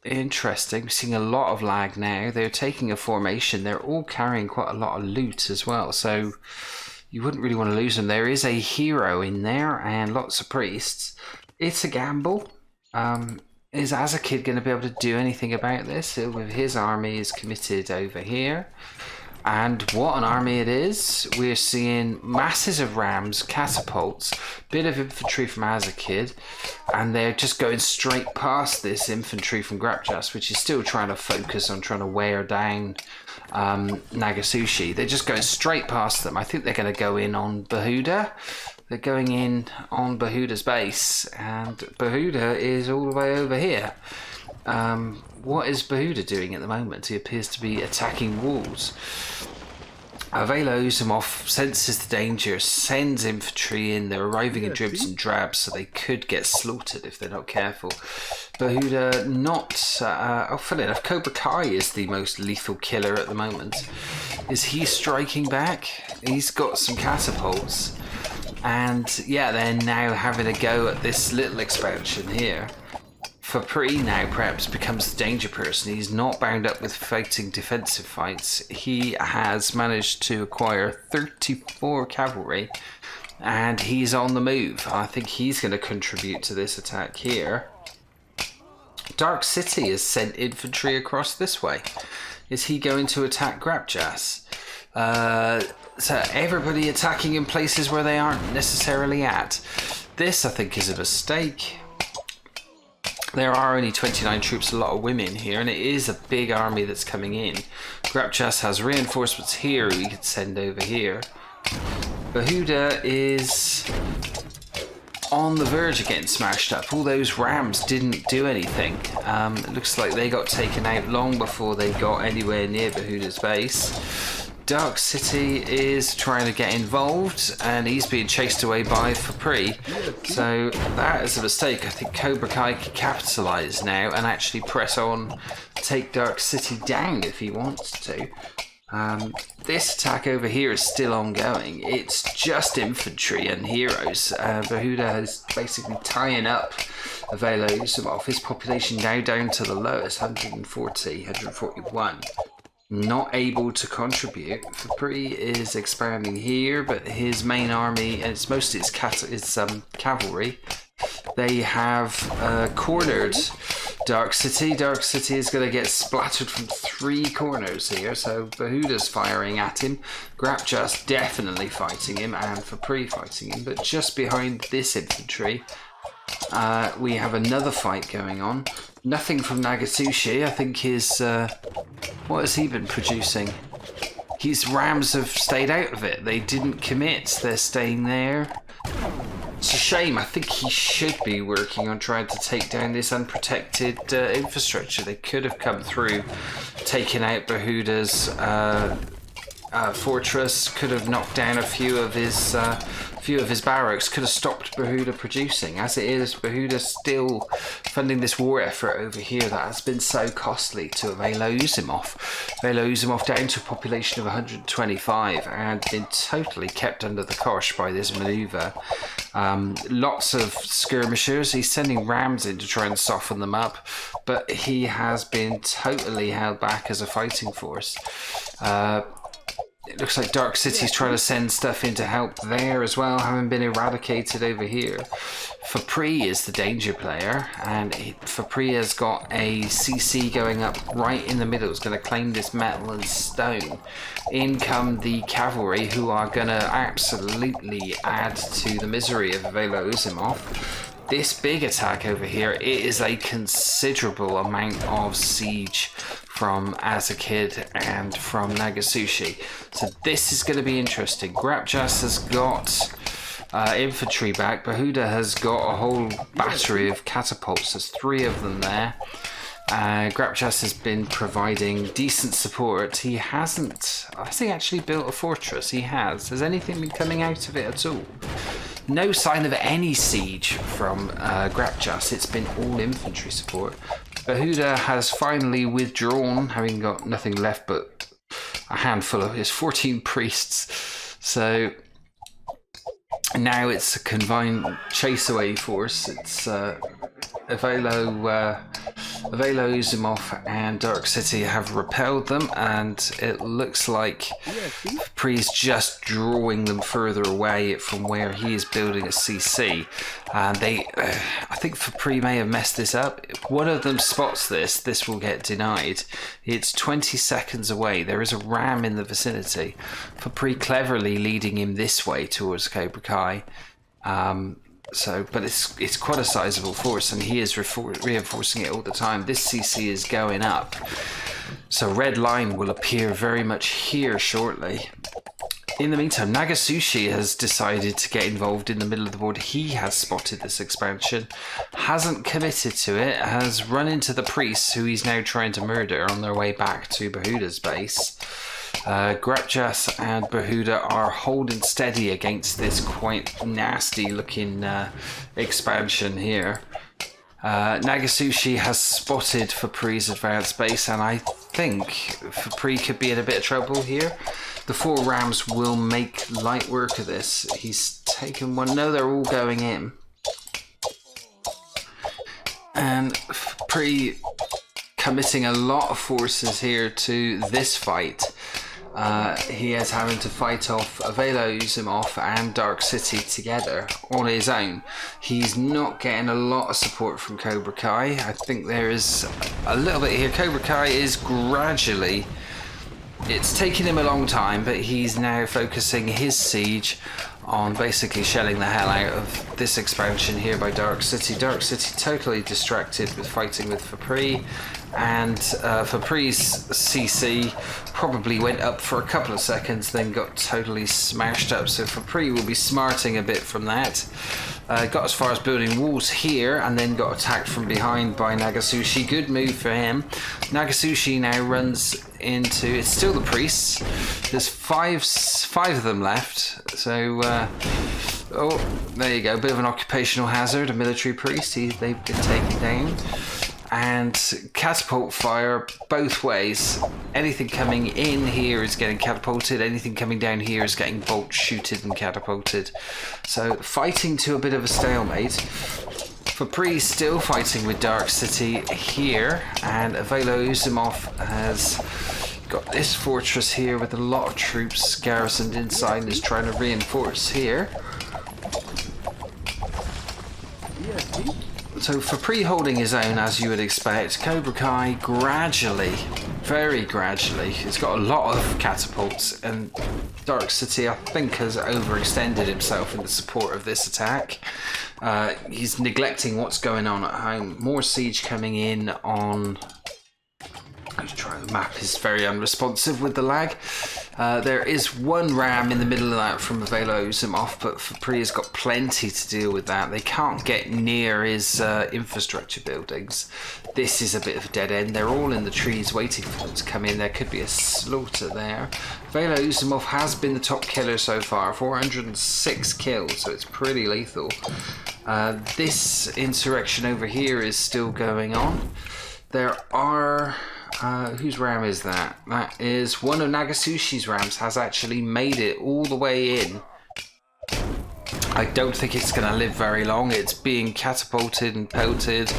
interesting. We're seeing a lot of lag now. They're taking a formation. They're all carrying quite a lot of loot as well, so you wouldn't really want to lose them. There is a hero in there and lots of priests. It's a gamble. Is Azakid going to be able to do anything about this? With his army is committed over here. And what an army it is. We're seeing masses of rams, catapults, bit of infantry from Azakid, and they're just going straight past this infantry from Grapjas, which is still trying to focus on trying to wear down Nagasushi. They're just going straight past them. I think they're going to go in on Behuda. They're going in on Behuda's base, and Behuda is all the way over here. What is Behuda doing at the moment? He appears to be attacking walls. Velo Uzumov senses the danger, sends infantry in. They're arriving in dribs and drabs, so they could get slaughtered if they're not careful. Behuda not... funny enough, Cobra Kai is the most lethal killer at the moment. Is he striking back? He's got some catapults. And yeah, they're now having a go at this little expansion here. For Pri now perhaps becomes the danger person. He's not bound up with fighting defensive fights. He has managed to acquire 34 cavalry and he's on the move. I think he's going to contribute to this attack here. Dark City has sent infantry across this way. Is he going to attack Grapjas? So everybody attacking in places where they aren't necessarily at. This, I think, is a mistake. There are only 29 troops, a lot of women here, and it is a big army that's coming in. Grapjas has reinforcements here we could send over here. Behuda is on the verge of getting smashed up. All those rams didn't do anything. It looks like they got taken out long before they got anywhere near Behuda's base. Dark City is trying to get involved and he's being chased away by Pri. So that is a mistake. I think Cobra Kai can capitalise now and actually press on, take Dark City down if he wants to. This attack over here is still ongoing. It's just infantry and heroes. Behuda is basically tying up Velo Uzumov. His population now down to the lowest, 141. Not able to contribute. Pri is expanding here, but his main army, and it's mostly its cavalry, they have cornered Dark City. Dark City is going to get splattered from 3 corners here, so Behuda's firing at him. Grapjas definitely fighting him, and Pri fighting him, but just behind this infantry we have another fight going on. Nothing from Nagasushi. I think his... what has he been producing? His rams have stayed out of it. They didn't commit. They're staying there. It's a shame. I think he should be working on trying to take down this unprotected infrastructure. They could have come through, taken out Behuda's fortress, could have knocked down a few of his few of his barracks could have stopped Behuda producing. As it is, Behuda still funding this war effort over here that has been so costly to Avelo Uzimov. Avelo Uzimov down to a population of 125 and been totally kept under the cosh by this manoeuvre. Lots of skirmishers. He's sending rams in to try and soften them up, but he has been totally held back as a fighting force. It looks like Dark City's trying to send stuff in to help there as well, having been eradicated over here. Fapri is the danger player, and Fapri has got a CC going up right in the middle. It's going to claim this metal and stone. In come the cavalry, who are going to absolutely add to the misery of Avelo Uzimov. This big attack over here, it is a considerable amount of siege from Azakid and from Nagasushi. So this is going to be interesting. Grapjas has got infantry back. Behuda has got a whole battery of catapults. There's 3 of them there. Grapjas has been providing decent support. He hasn't, has he actually built a fortress? He has. Has anything been coming out of it at all? No sign of any siege from Grapjas. It's been all infantry support. Behuda has finally withdrawn, having got nothing left but a handful of his 14 priests. So now it's a combined chase away force. It's Avelo Uzimov and Dark City have repelled them, and it looks like Pri's just drawing them further away from where he is building a CC. And I think Fapri may have messed this up. If one of them spots this will get denied. It's 20 seconds away. There is a ram in the vicinity. Fapri cleverly leading him this way towards Cobra Kai. But it's quite a sizable force, and he is reinforcing it all the time. This CC is going up, so red line will appear very much here shortly. In the meantime, Nagasushi has decided to get involved in the middle of the board. He has spotted this expansion, hasn't committed to it, has run into the priests who he's now trying to murder on their way back to Behuda's base. Grapjas and Behuda are holding steady against this quite nasty looking expansion here. Nagasushi has spotted Fapri's advanced base, and I think Fapri could be in a bit of trouble here. The 4 rams will make light work of this. He's taken one. No, they're all going in. And Fapri committing a lot of forces here to this fight. He is having to fight off Avelo Uzimov and Dark City together on his own. He's not getting a lot of support from Cobra Kai. I think there is a little bit here. Cobra Kai is gradually, it's taken him a long time, but he's now focusing his siege on basically shelling the hell out of this expansion here by Dark City. Dark City totally distracted with fighting with Fapri, and Fapri's CC probably went up for a couple of seconds, then got totally smashed up. So Fapri will be smarting a bit from that. Got as far as building walls here, and then got attacked from behind by Nagasushi. Good move for him. Nagasushi now runs into, it's still the priests. There's five of them left. So, oh, there you go. Bit of an occupational hazard, a military priest. They've been taken down. And catapult fire both ways. Anything coming in here is getting catapulted. Anything coming down here is getting bolt shooted and catapulted. So fighting to a bit of a stalemate. Fapri still fighting with Dark City here, and Avelo Uzimov has got this fortress here with a lot of troops garrisoned inside and is trying to reinforce here. So Fapri holding his own, as you would expect. Cobra Kai gradually, very gradually, he's got a lot of catapults, and Dark City I think has overextended himself in the support of this attack. He's neglecting what's going on at home. More siege coming in on... I'm trying, the map is very unresponsive with the lag. There is one ram in the middle of that from Avelo Zimov, but Fapri has got plenty to deal with that. They can't get near his infrastructure buildings. This is a bit of a dead end. They're all in the trees waiting for them to come in. There could be a slaughter there. Avelo Zimov has been the top killer so far, 406 kills, so it's pretty lethal. This insurrection over here is still going on. There are... whose ram is that? That is one of Nagasushi's rams has actually made it all the way in. I don't think it's going to live very long. It's being catapulted and pelted,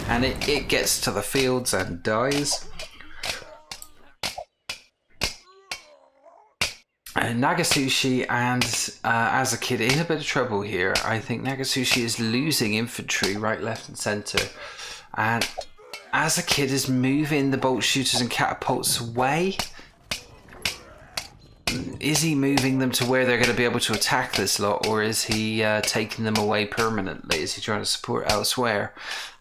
and it gets to the fields and dies. Nagasushi and as a kid in a bit of trouble here. I think Nagasushi is losing infantry right, left and centre, and as a kid is moving the bolt shooters and catapults away. Is he moving them to where they're going to be able to attack this lot, or is he taking them away permanently? Is he trying to support elsewhere?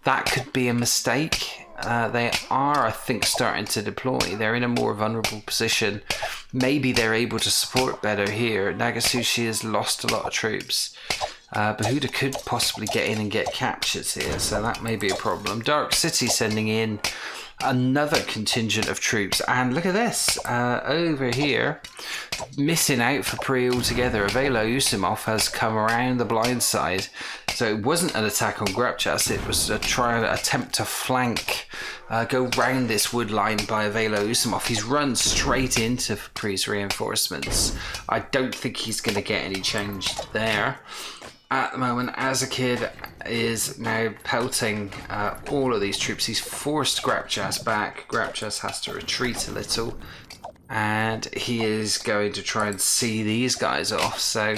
That could be a mistake. They are, I think, starting to deploy. They're in a more vulnerable position. Maybe they're able to support better here. Nagasushi has lost a lot of troops. Behuda could possibly get in and get captured here, so that may be a problem. Dark City sending in another contingent of troops, and look at this over here, missing out for Pri altogether. Avelo Usimov has come around the blind side, so it wasn't an attack on Grapchas, it was a attempt to flank, go round this wood line by Avelo Usimov. He's run straight into Pri's reinforcements. I don't think he's going to get any change there. At the moment, Azakid is now pelting all of these troops. He's forced Grapchas back. Grapchas has to retreat a little, and he is going to try and see these guys off. So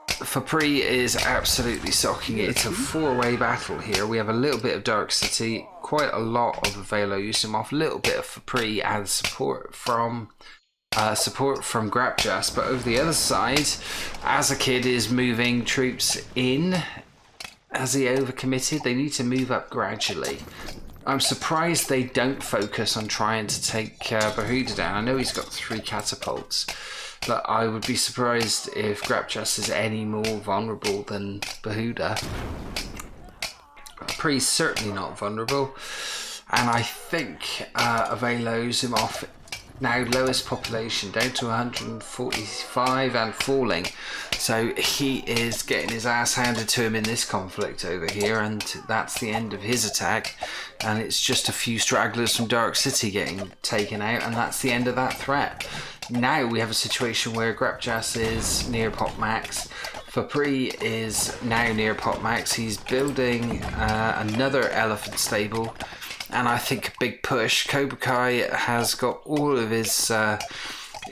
Fapri is absolutely socking it. It's a four-way battle here. We have a little bit of Dark City, quite a lot of Avelo Usimov, a little bit of Fapri, and support from Grapchas, but over the other side, Azakid is moving troops in. Has he overcommitted? They need to move up gradually. I'm surprised they don't focus on trying to take Behuda down. I know he's got 3 catapults, but I would be surprised if Grapchas is any more vulnerable than Behuda. Pri's certainly not vulnerable, and I think Avelo Zimov now lowest population, down to 145 and falling, so he is getting his ass handed to him in this conflict over here, and that's the end of his attack, and it's just a few stragglers from Dark City getting taken out, and that's the end of that threat. Now we have a situation where Grapchas is near pot max. Fapri is now near pot max. He's building another elephant stable, and I think a big push. Kobukai has got all of his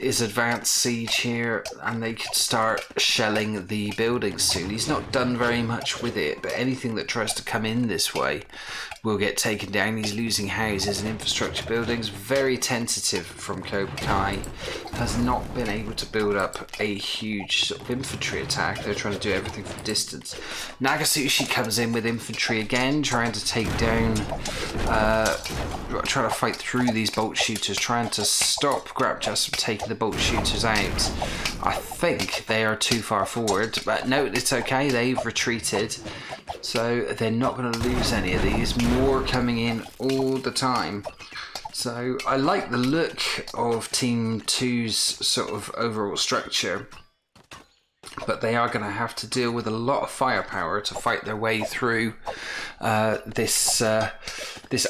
advanced siege here, and they could start shelling the buildings soon. He's not done very much with it, but anything that tries to come in this way will get taken down. He's losing houses and infrastructure buildings. Very tentative from Kobukai. Has not been able to build up a huge sort of infantry attack. They're trying to do everything from distance. Nagasushi comes in with infantry again, trying to take down, trying to fight through these bolt shooters, trying to stop Grapchas from taking the bolt shooters out. I think they are too far forward, but no, it's okay. They've retreated, so they're not going to lose any of these. More coming in all the time. So I like the look of Team 2's sort of overall structure, but they are going to have to deal with a lot of firepower to fight their way through this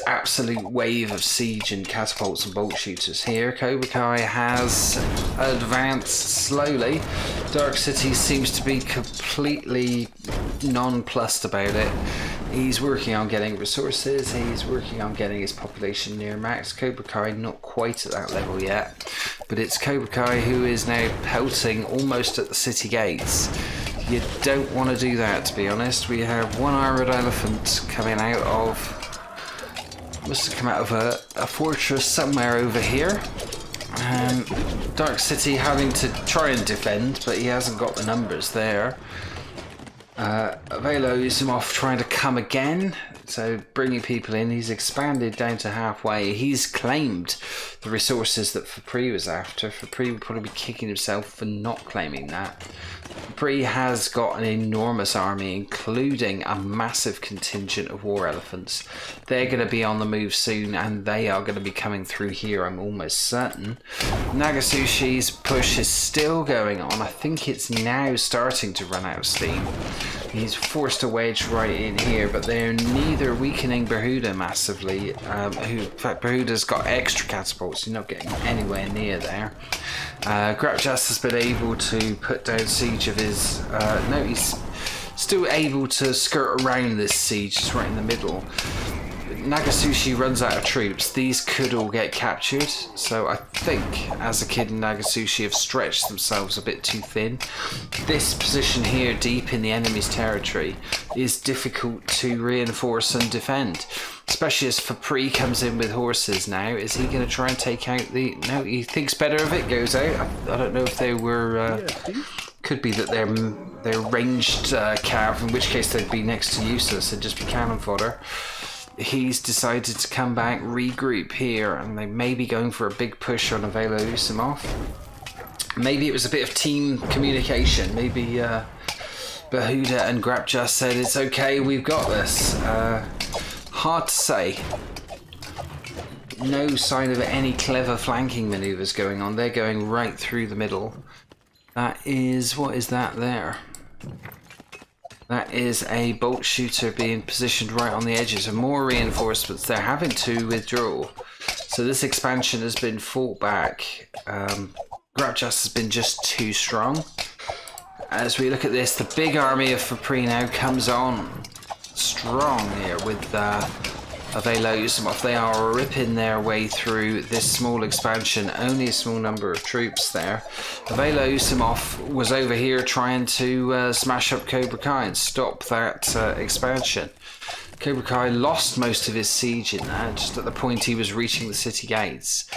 absolute wave of siege and catapults and bolt shooters here. Kobukai has advanced slowly. Dark City seems to be completely nonplussed about it. He's working on getting resources, he's working on getting his population near max. Kobukai not quite at that level yet, but it's Kobukai who is now pelting almost at the city gates. You don't want to do that, to be honest. We have one armoured elephant coming out of... must have come out of a fortress somewhere over here. Dark City having to try and defend, but he hasn't got the numbers there. Velo Yusumov trying to come again, so bringing people in. He's expanded down to halfway. He's claimed the resources that Fapri was after. Fapri would probably be kicking himself for not claiming that. Fapri has got an enormous army, including a massive contingent of war elephants. They're going to be on the move soon, and they are going to be coming through here, I'm almost certain. Nagasushi's push is still going on. I think it's now starting to run out of steam. He's forced a wedge right in here, but they're neither weakening Behuda massively. In fact, Behuda's got extra catapults. You're not getting anywhere near there. Grapjas has been able to put down siege of his... no, he's still able to skirt around this siege, just right in the middle. Nagasushi runs out of troops. These could all get captured, so I think Azakid and Nagasushi have stretched themselves a bit too thin. This position here, deep in the enemy's territory, is difficult to reinforce and defend, especially as Fapri comes in with horses now. Is he going to try and take out the... No, he thinks better of it, goes out. I don't know if they were... could be that they're ranged cav, in which case they'd be next to useless and just be cannon fodder. He's decided to come back, regroup here, and they may be going for a big push on Avelo Usimov. Maybe it was a bit of team communication. Maybe Behuda and Grapjas said, it's okay, we've got this. Hard to say. No sign of any clever flanking maneuvers going on. They're going right through the middle. That is... what is that there? That is a bolt shooter being positioned right on the edges, and more reinforcements. They're having to withdraw. So this expansion has been fought back. Grapjas has been just too strong. As we look at this, the big army of Fapri now comes on strong here with Avelo Yusumov. They are ripping their way through this small expansion, only a small number of troops there. Avelo Yusumov was over here trying to smash up Cobra Kai and stop that expansion. Cobra Kai lost most of his siege in that, just at the point he was reaching the city gates.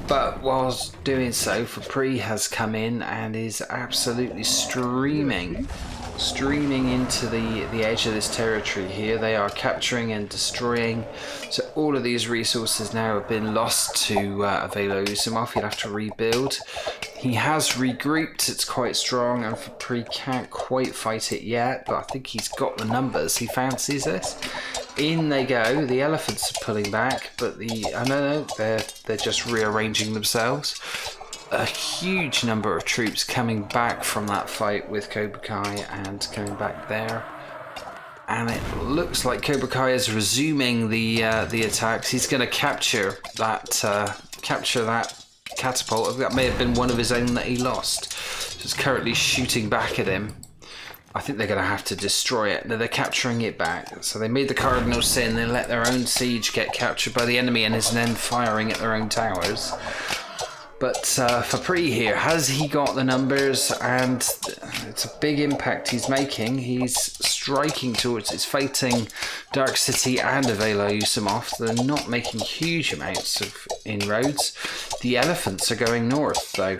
But whilst doing so, Fapri has come in and is absolutely streaming into the edge of this territory here. They are capturing and destroying. So all of these resources now have been lost to Avelo Yusumov. He'll have to rebuild. He has regrouped. It's quite strong, and Fapri can't quite fight it yet, but I think he's got the numbers. He fancies this. In they go. The elephants are pulling back, but they're just rearranging themselves. A huge number of troops coming back from that fight with Cobra Kai and coming back there. And it looks like Cobra Kai is resuming the attacks. He's going to capture that catapult. That may have been one of his own that he lost. So it's currently shooting back at him. I think they're going to have to destroy it. No, they're capturing it back. So they made the cardinal sin. They let their own siege get captured by the enemy and is then firing at their own towers. But Fapri here, has he got the numbers? And it's a big impact he's making. He's striking towards, it's fighting Dark City and Avelo Yusumov. They're not making huge amounts of inroads. The elephants are going north though.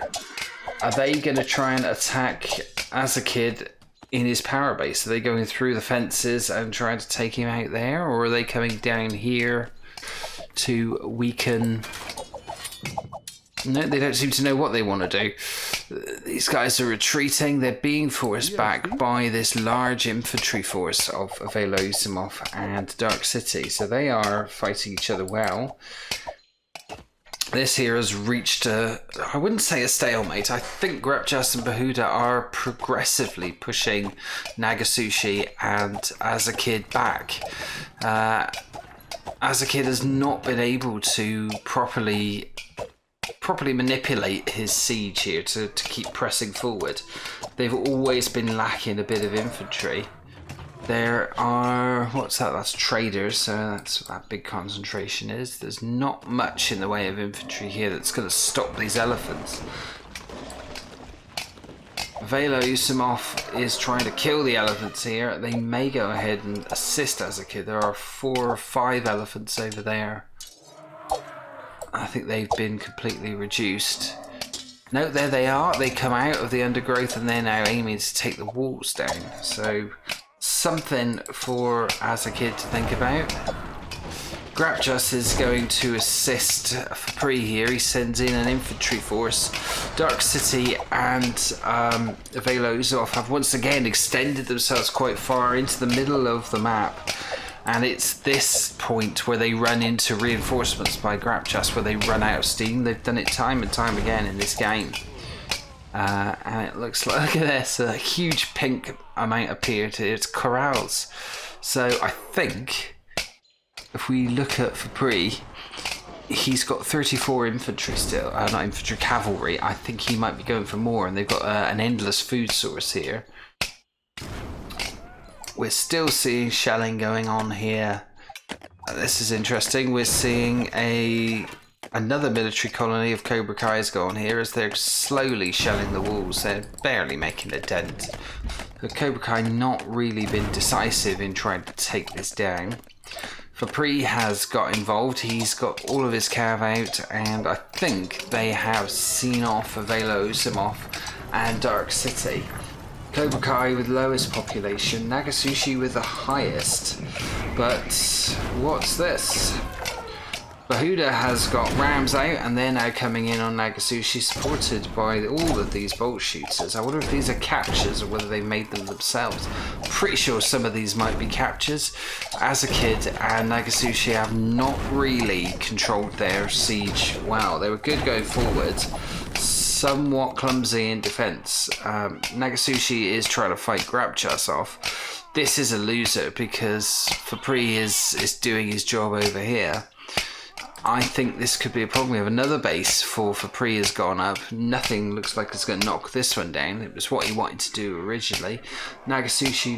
Are they going to try and attack Azakid in his power base? Are they going through the fences and trying to take him out there? Or are they coming down here to weaken... No, they don't seem to know what they want to do. These guys are retreating. They're being forced back by this large infantry force of Avelo Yusumov and Dark City. So they are fighting each other well. This here has reached I wouldn't say a stalemate. I think Grapjas and Behuda are progressively pushing Nagasushi and Azakid back. Azakid has not been able to properly manipulate his siege here to keep pressing forward. They've always been lacking a bit of infantry. There are, what's that? That's traders, so that's what that big concentration is. There's not much in the way of infantry here that's going to stop these elephants. Avelo Yusumov is trying to kill the elephants here. They may go ahead and assist Azakid. There are 4 or 5 elephants over there. I think they've been completely reduced. No, there they are. They come out of the undergrowth and they're now aiming to take the walls down. So something for Ascendant to think about. Grapjus is going to assist Fapri here. He sends in an infantry force. Dark City and Velozov have once again extended themselves quite far into the middle of the map. And it's this point where they run into reinforcements by Grapjus, where they run out of steam. They've done it time and time again in this game. And it looks like, look at this, a huge pink amount appeared to its corrals. So I think if we look at Fapri, he's got 34 infantry still, not infantry, cavalry. I think he might be going for more, and they've got an endless food source here. We're still seeing shelling going on here. This is interesting. We're seeing another military colony of Cobra Kai's go on here as they're slowly shelling the walls. They're barely making a dent. The Cobra Kai not really been decisive in trying to take this down. Fapri has got involved. He's got all of his cav out, and I think they have seen off Avelo Simov and Dark City. Cobra Kai with lowest population, Nagasushi with the highest. But what's this? Bahuda has got rams out, and they're now coming in on Nagasushi, supported by all of these bolt shooters. I wonder if these are captures or whether they made them themselves. Pretty sure some of these might be captures. Ascendant and Nagasushi have not really controlled their siege well. They were good going forward, somewhat clumsy in defense. Nagasushi is trying to fight Grapjus off. This is a loser because Fapri is doing his job over here. I think this could be a problem. We have another base for Fapri has gone up. Nothing looks like it's going to knock this one down. It was what he wanted to do originally. Nagasushi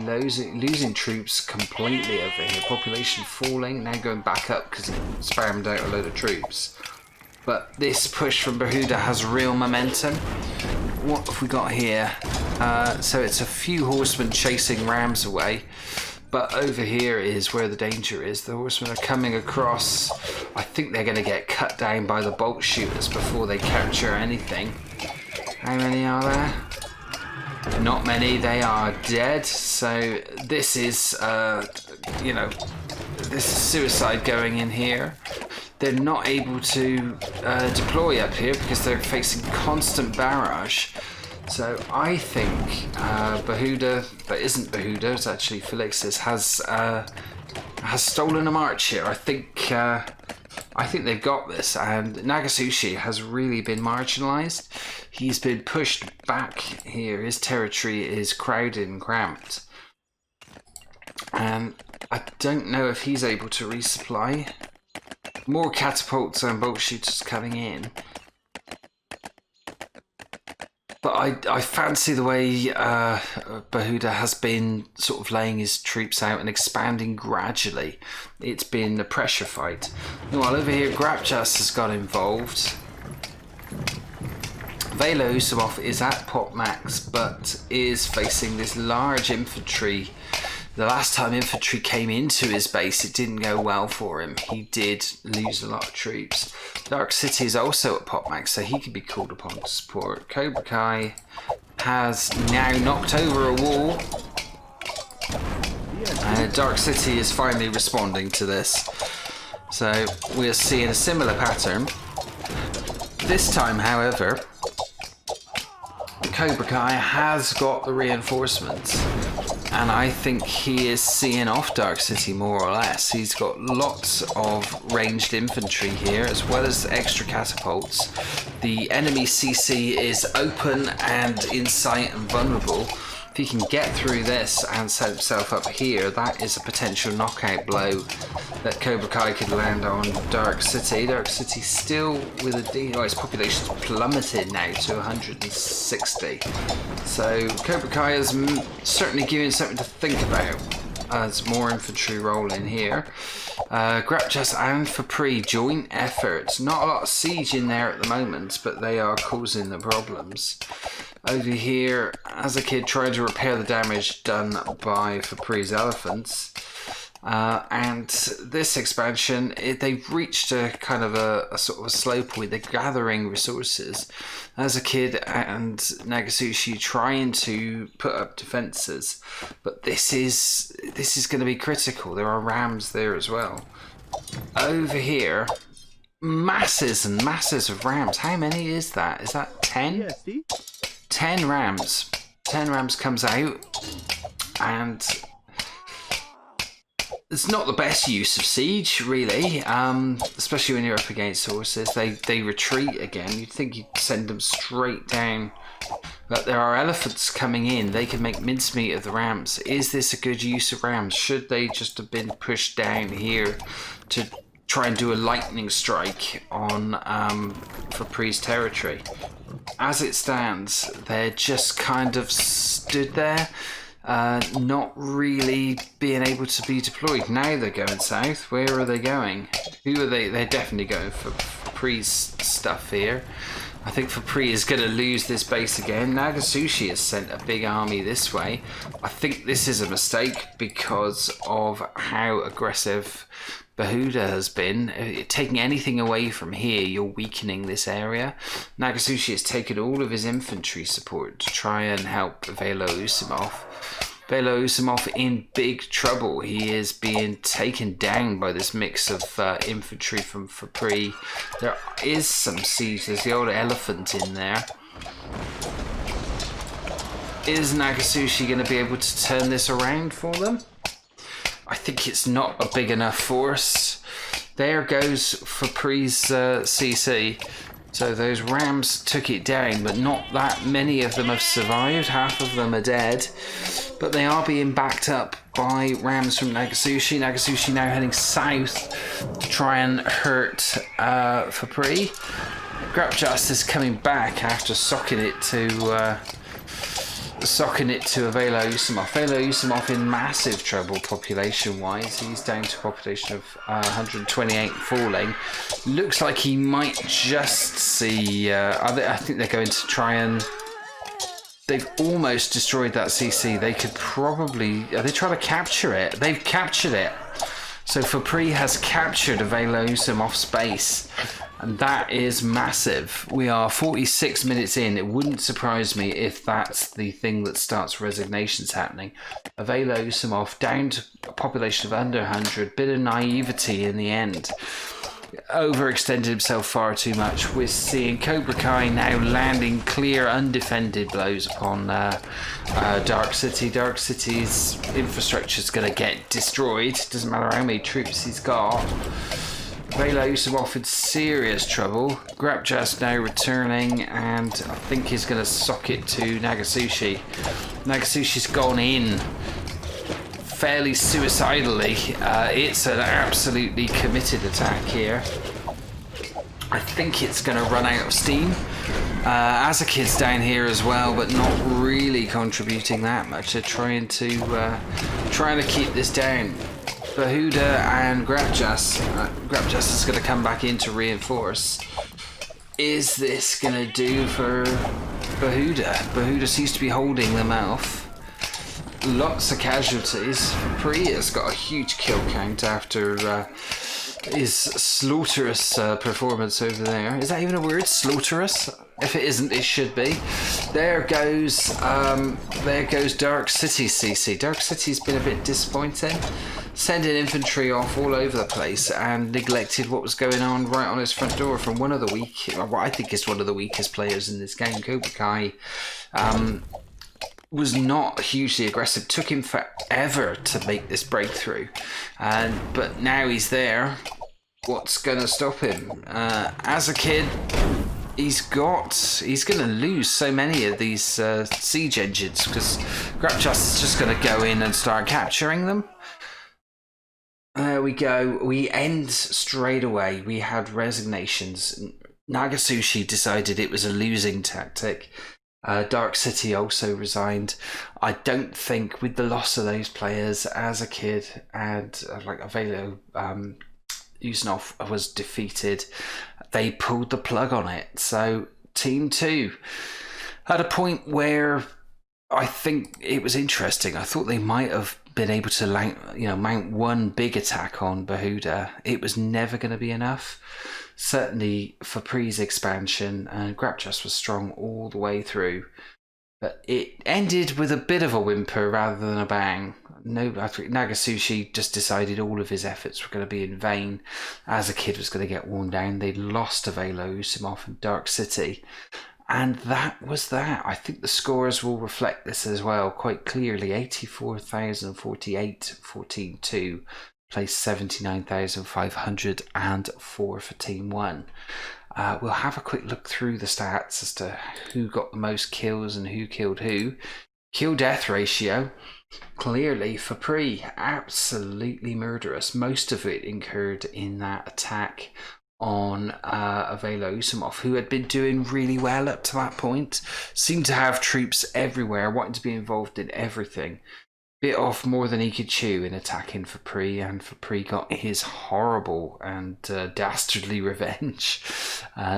losing troops completely over here. Population falling. Now going back up because he spammed out a load of troops. But this push from Bahuda has real momentum. What have we got here? So it's a few horsemen chasing rams away. But over here is where the danger is. The horsemen are coming across. I think they're going to get cut down by the bolt shooters before they capture anything. How many are there? Not many. They are dead. So this is, this is suicide going in here. They're not able to deploy up here because they're facing constant barrage. So I think Bahuda, that isn't Bahuda, it's actually Felix's, has stolen a march here. I think they've got this, and Nagasushi has really been marginalised. He's been pushed back here. His territory is crowded and cramped, and I don't know if he's able to resupply. More catapults and bolt shooters coming in. But I fancy the way Bahuda has been sort of laying his troops out and expanding gradually. It's been a pressure fight. Meanwhile, over here, Grapjus has got involved. Velo Usumov is at pot max, but is facing this large infantry. The last time infantry came into his base, it didn't go well for him. He did lose a lot of troops. Dark City is also at pot max, so he can be called upon to support. Cobra Kai has now knocked over a wall. Dark City is finally responding to this. So we're seeing a similar pattern. This time, however, Cobra Kai has got the reinforcements, and I think he is seeing off Dark City more or less. He's got lots of ranged infantry here as well as extra catapults. The enemy CC is open and in sight and vulnerable. If he can get through this and set himself up here, that is a potential knockout blow that Cobra Kai could land on Dark City. Dark City still with its population's plummeted now to 160. So Cobra Kai is certainly giving something to think about as more infantry roll in here. Grapjus and Fapri, joint effort. Not a lot of siege in there at the moment, but they are causing the problems. Over here, as a kid, trying to repair the damage done by Fapri's elephants. And this expansion, they've reached a kind of a sort of a slow point. They're gathering resources. As a kid and Nagasushi trying to put up defenses, but this is going to be critical. There are rams there as well. Over here, masses and masses of rams. How many is that? Is that 10? Yeah, see? 10 rams. 10 rams comes out, and it's not the best use of siege, really, especially when you're up against horses. They retreat again. You'd think you'd send them straight down, but there are elephants coming in. They can make mincemeat of the rams. Is this a good use of rams? Should they just have been pushed down here to try and do a lightning strike on Fapri's territory? As it stands, they're just kind of stood there, not really being able to be deployed. Now they're going south. Where are they going? Who are they? They're definitely going for Fapri's stuff here. I think Fapri is going to lose this base again. Nagasushi has sent a big army this way. I think this is a mistake because of how aggressive Behuda has been. Taking anything away from here, you're weakening this area. Nagasushi has taken all of his infantry support to try and help Velo Usimov. Velo Usimov in big trouble. He is being taken down by this mix of infantry from Fapri. There is some siege. There's the old elephant in there. Is Nagasushi going to be able to turn this around for them? I think it's not a big enough force. There goes Fapri's CC. So those rams took it down, but not that many of them have survived. Half of them are dead, but they are being backed up by rams from Nagasushi. Nagasushi now heading south to try and hurt Fapri. Grapjust is coming back after socking it to Velo Usimov. Velo Usimov in massive trouble population-wise. He's down to a population of 128 falling. Looks like he might just see... I think they're going to try and... They've almost destroyed that CC. They could probably... Are they trying to capture it? They've captured it. So Fapri has captured a Velo Usimov's base. And that is massive. We are 46 minutes in. It wouldn't surprise me if that's the thing that starts resignations happening. Velo Usimov down to a population of under 100. Bit of naivety in the end. Overextended himself far too much. We're seeing Cobra Kai now landing clear, undefended blows upon Dark City. Dark City's infrastructure is going to get destroyed. Doesn't matter how many troops he's got. Velo Usimov in serious trouble. Grapjust now returning, and I think he's going to sock it to Nagasushi. Nagasushi's gone in fairly suicidally. It's an absolutely committed attack here. I think it's going to run out of steam. Azakid's down here as well, but not really contributing that much. They're trying to keep this down. Behuda and Grapjust. Grapjust is going to come back in to reinforce. Is this going to do for Behuda? Behuda seems to be holding them off. Lots of casualties. Fapri has got a huge kill count after his slaughterous performance over there. Is that even a word? Slaughterous? If it isn't, it should be. There goes Dark City CC. Dark City's been a bit disappointing. Sending infantry off all over the place and neglected what was going on right on his front door from one of the what I think is one of the weakest players in this game. Cobra Kai was not hugely aggressive. Took him forever to make this breakthrough, but now he's there. What's going to stop him? As a kid, he's going to lose so many of these siege engines because Grapjust is just going to go in and start capturing them. There we go. We end straight away. We had resignations. Nagasushi decided it was a losing tactic. Dark City also resigned. I don't think with the loss of those players as a kid and like Velo Usinov was defeated, they pulled the plug on it. So Team 2 at a point where I think it was interesting. I thought they might have been able to mount one big attack on Behuda, it was never going to be enough. Certainly for Pre's expansion, and Grapjas was strong all the way through. But it ended with a bit of a whimper rather than a bang. No, I think Nagasushi just decided all of his efforts were going to be in vain. As a kid was going to get worn down. They'd lost to Velo, Usimov and Dark City. And that was that. I think the scores will reflect this as well quite clearly. 84,048, 14-2, placed 79,504 for Team 1. We'll have a quick look through the stats as to who got the most kills and who killed who. Kill-death ratio, clearly for Pre, absolutely murderous. Most of it incurred in that attack on Avelo Usimov, who had been doing really well up to that point. Seemed to have troops everywhere, wanting to be involved in everything. Bit off more than he could chew in attacking for Pre, and for Pre got his horrible and dastardly revenge.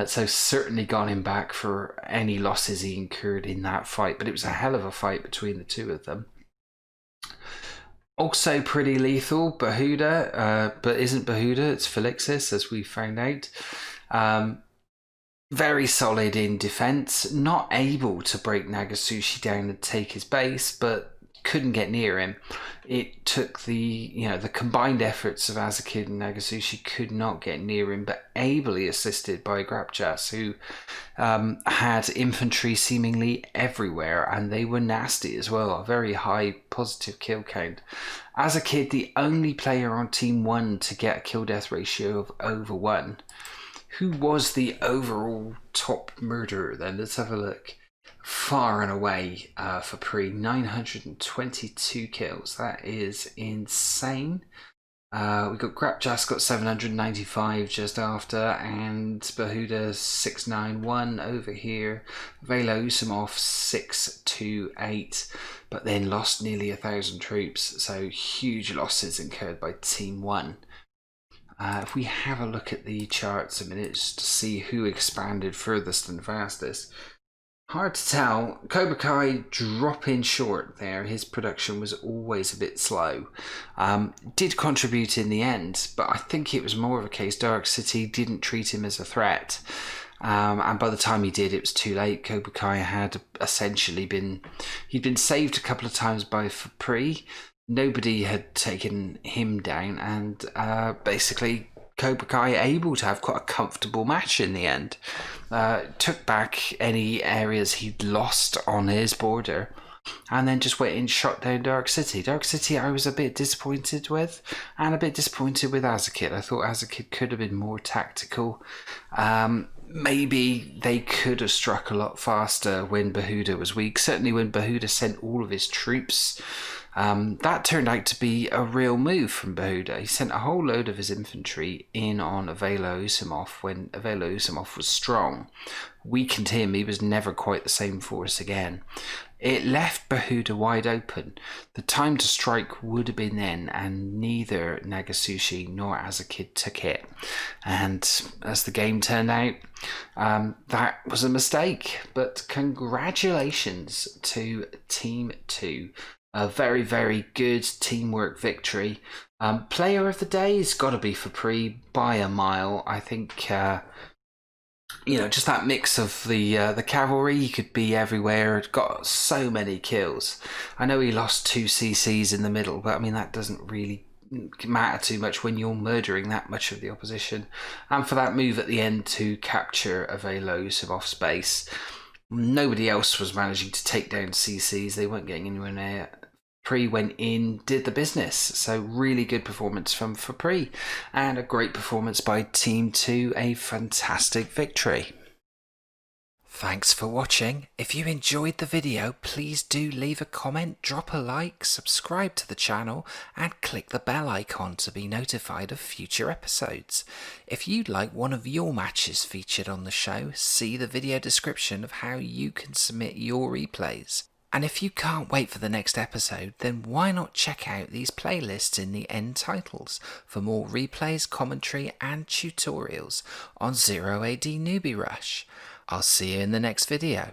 So certainly got him back for any losses he incurred in that fight, but it was a hell of a fight between the two of them. Also pretty lethal, Behuda, but isn't Behuda, it's Felixis, as we found out. Very solid in defense, not able to break Nagasushi down and take his base, but couldn't get near him. It took the combined efforts of Azakid and Nagasushi could not get near him, but ably assisted by Grapjas, who had infantry seemingly everywhere, and they were nasty as well. A very high positive kill count. Azakid, the only player on Team 1 to get a kill-death ratio of over 1. Who was the overall top murderer then? Let's have a look. Far and away for Pre, 922 kills. That is insane. We got Grapjas got 795 just after, and Behuda 691 over here. Velo Usimov 628, but then lost nearly 1,000 troops. So huge losses incurred by Team 1. If we have a look at the charts a minute just to see who expanded furthest and fastest. Hard to tell. Cobra Kai dropping short there. His production was always a bit slow. Did contribute in the end, but I think it was more of a case Dark City didn't treat him as a threat. And by the time he did, it was too late. Cobra Kai had essentially he'd been saved a couple of times by Fapri. Nobody had taken him down, and basically Cobra Kai able to have quite a comfortable match in the end. Took back any areas he'd lost on his border, and then just went and shot down Dark City. Dark City I was a bit disappointed with, and a bit disappointed with Azakid. I thought Azakid could have been more tactical. Maybe they could have struck a lot faster when Behuda was weak. Certainly when Behuda sent all of his troops. That turned out to be a real move from Behuda. He sent a whole load of his infantry in on Avelo Usimov when Avelo Usimov was strong. Weakened him, he was never quite the same force again. It left Behuda wide open. The time to strike would have been then, and neither Nagasushi nor Azakid took it. And as the game turned out, that was a mistake. But congratulations to Team 2. A very, very good teamwork victory. Player of the day has got to be Fapri by a mile. I think, just that mix of the cavalry, he could be everywhere. Got so many kills. I know he lost 2 CCs in the middle, but I mean, that doesn't really matter too much when you're murdering that much of the opposition. And for that move at the end to capture Avelo Usimov's base. Nobody else was managing to take down CCs. They weren't getting anywhere near. Pre went in, did the business. So really good performance from Pre, and a great performance by Team 2. A fantastic victory. Thanks for watching. If you enjoyed the video, please do leave a comment, drop a like, subscribe to the channel, and click the bell icon to be notified of future episodes. If you'd like one of your matches featured on the show, see the video description of how you can submit your replays. And if you can't wait for the next episode, then why not check out these playlists in the end titles for more replays, commentary, and tutorials on 0AD Newbie Rush. I'll see you in the next video.